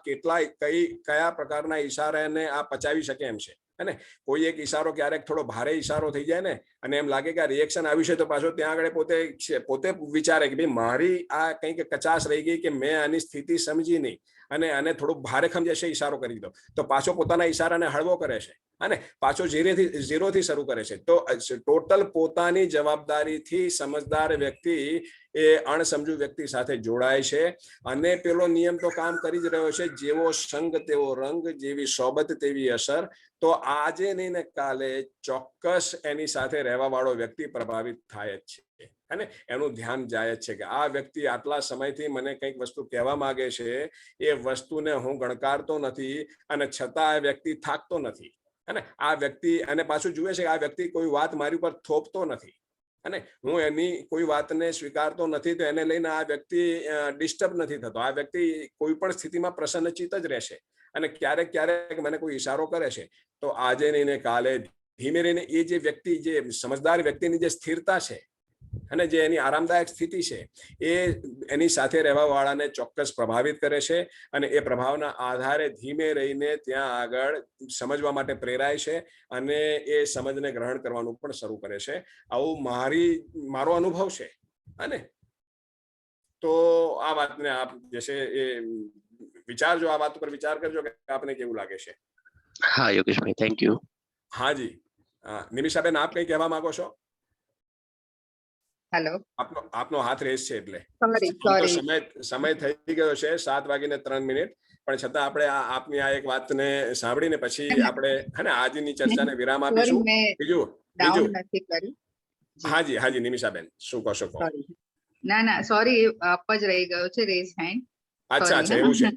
કયા પ્રકારના ઈશારા એને આ પચાવી શકે એમ છે. અને કોઈ એક ઈશારો ક્યારેક થોડો ભારે ઈશારો થઈ જાય ને અને એમ લાગે કે આ રિએક્શન આવ્યું છે તો પાછો ત્યાં આગળ પોતે વિચારે કે ભાઈ મારી આ કંઈક કચાશ રહી ગઈ કે મેં આની સ્થિતિ સમજી નહીં અને આને થોડું ભારે ખમજે ઈશારો કરી દીધો, તો પાછો પોતાના ઈશારાને હળવો કરે છે અને પાછો ઝીરોથી શરૂ કરે છે. તો ટોટલ પોતાની જવાબદારીથી સમજદાર વ્યક્તિ એ અણસમજુ વ્યક્તિ સાથે જોડાય છે અને પેલો નિયમ તો કામ કરી જ રહ્યો છે, જેવો સંગ તેવો રંગ, જેવી સોબત તેવી અસર. તો આજે નહીં ને કાલે ચોક્કસ એની સાથે રહેવા વાળો વ્યક્તિ પ્રભાવિત થાય જ છે અને એનું ધ્યાન જાય જ છે કે આ વ્યક્તિ આટલા સમયથી મને કંઈક વસ્તુ કહેવા માંગે છે, એ વસ્તુને હું ગણકારતો નથી અને છતાં આ વ્યક્તિ થાકતો નથી. અને આ વ્યક્તિ અને પાછું જુએ છે કે આ વ્યક્તિ કોઈ વાત મારી ઉપર થોપતો નથી અને હું એની કોઈ વાતને સ્વીકારતો નથી, તો એને લઈને આ વ્યક્તિ ડિસ્ટર્બ નથી થતો. આ વ્યક્તિ કોઈ પણ સ્થિતિમાં પ્રસન્નચિત્ત જ રહેશે અને ક્યારેક ક્યારેક મને કોઈ ઈશારો કરે છે તો આજે નહીં ને કાલે ધીમે રહીને એ જે વ્યક્તિ, જે સમજદાર વ્યક્તિની જે સ્થિરતા છે અને જે એની આરામદાયક સ્થિતિ છે એ એની સાથે રહેવા વાળાને ચોક્કસ પ્રભાવિત કરે છે અને એ પ્રભાવના આધારે ધીમે રહીને ત્યાં આગળ સમજવા માટે પ્રેરાય છે અને એ સમજને ગ્રહણ કરવાનું પણ શરૂ કરે છે. આવું મારો અનુભવ છે. અને તો આ વાતને આપ જે છે એ વિચારજો, આ વાત ઉપર વિચાર કરજો કે આપને કેવું લાગે છે. હા યોગેશભાઈ, થેન્ક યુ. હાજી, નિમિષાબેન, આપ કઈ કહેવા માંગો છો? હેલો, આપનો હાથ રેસ છે એટલે સોરી સમય થઈ ગયો છે 7:03, પણ છતાં આપણે આપની આ એક વાતને સાંભળીને પછી આપણે હે ને આજની ચર્ચાને વિરામ આપીશું. બીજું નથી કર્યું. હાજી નિમિષાબેન, શું કહો છો? ના સોરી, અપ જ રહી ગયો છે, રેઝ હેન્ડ. અચ્છા, એવું છે.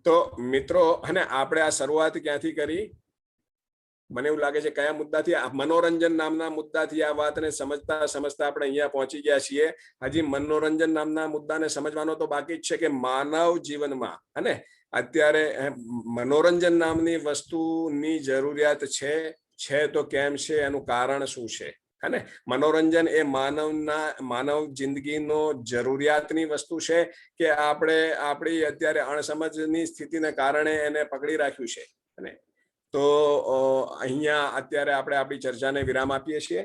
તો મિત્રો, હે ને, આપણે આ શરૂઆત ક્યાંથી કરી? મને એવું લાગે છે કયા મુદ્દાથી, મનોરંજન નામના મુદ્દાથી આ વાતને સમજતા સમજતા આપણે અહીંયા પહોંચી ગયા છીએ. હજી મનોરંજન નામના મુદ્દાને સમજવાનો તો બાકી જ છે કે માનવ જીવનમાં અને અત્યારે મનોરંજન નામની વસ્તુની જરૂરિયાત છે તો કેમ છે, એનું કારણ શું છે. અને મનોરંજન એ માનવ જિંદગીનો જરૂરિયાતની વસ્તુ છે કે આપણે આપણી અત્યારે અણસમજની સ્થિતિને કારણે એને પકડી રાખ્યું છે. અને તો અહીંયા અત્યારે આપણે આપણી ચર્ચાને વિરામ આપીએ છીએ.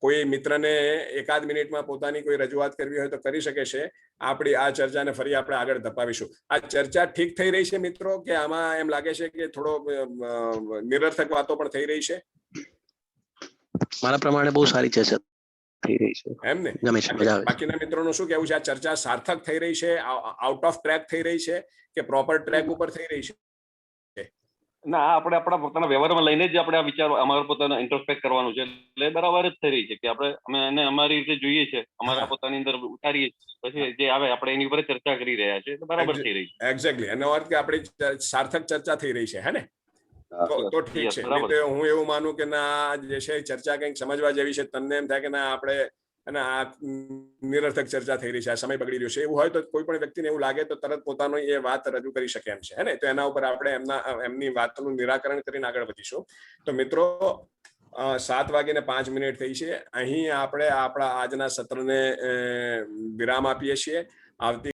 કોઈ મિત્રને એકાદ મિનિટમાં પોતાની કોઈ રજૂઆત કરવી હોય તો કરી શકે છે. આપણી આ ચર્ચાને ફરી આપણે આગળ ધપાવીશું. આ ચર્ચા ઠીક થઈ રહી છે મિત્રો, કે આમાં એમ લાગે છે કે થોડો નિરર્થક વાતો પણ થઈ રહી છે? મારા પ્રમાણે બહુ સારી ચર્ચા થઈ રહી છે. એમ ને? બાકીના મિત્રોનું શું કહેવું છે? આ ચર્ચા સાર્થક થઈ રહી છે, આઉટ ઓફ ટ્રેક થઈ રહી છે, કે પ્રોપર ટ્રેક ઉપર થઈ રહી છે? ના, આપણે આપણા પોતાના વ્યવહારમાં લઈને જ આપણે આ વિચારો અમારા પોતાના ઇન્ટ્રોસ્પેક્ટ કરવાનું છે. એટલે બરાબર જ થઈ રહી છે કે અમે એને અમારી રીતે જોઈએ છે, અમારા પોતાની અંદર ઉતારીએ, પછી જે આવે આપણે એની ઉપર ચર્ચા કરી રહ્યા છે. બરાબર થઈ રહી છે. એક્ઝેક્ટલી, એનો અર્થ કે આપણી સાર્થક ચર્ચા થઈ રહી છે. હે ને? તો ઠીક છે. હું એવું માનું કે ના, જે છે ચર્ચા કંઈક સમજવા જેવી છે. તમને એમ થાય કે ના આપણે અને આ નિરર્થક ચર્ચા થઈ રહી છે, આ સમય બગડી રહ્યો છે, એવું હોય તો કોઈ પણ વ્યક્તિને એવું લાગે તો તરત પોતાનો એ વાત રજૂ કરી શકે એમ છે. હે ને? તો એના ઉપર આપણે એમની વાતનું નિરાકરણ કરીને આગળ વધીશું. તો મિત્રો, 7:05 થઈ છે. અહીં આપણે આપણા આજના સત્રને વિરામ આપીએ છીએ. આવતી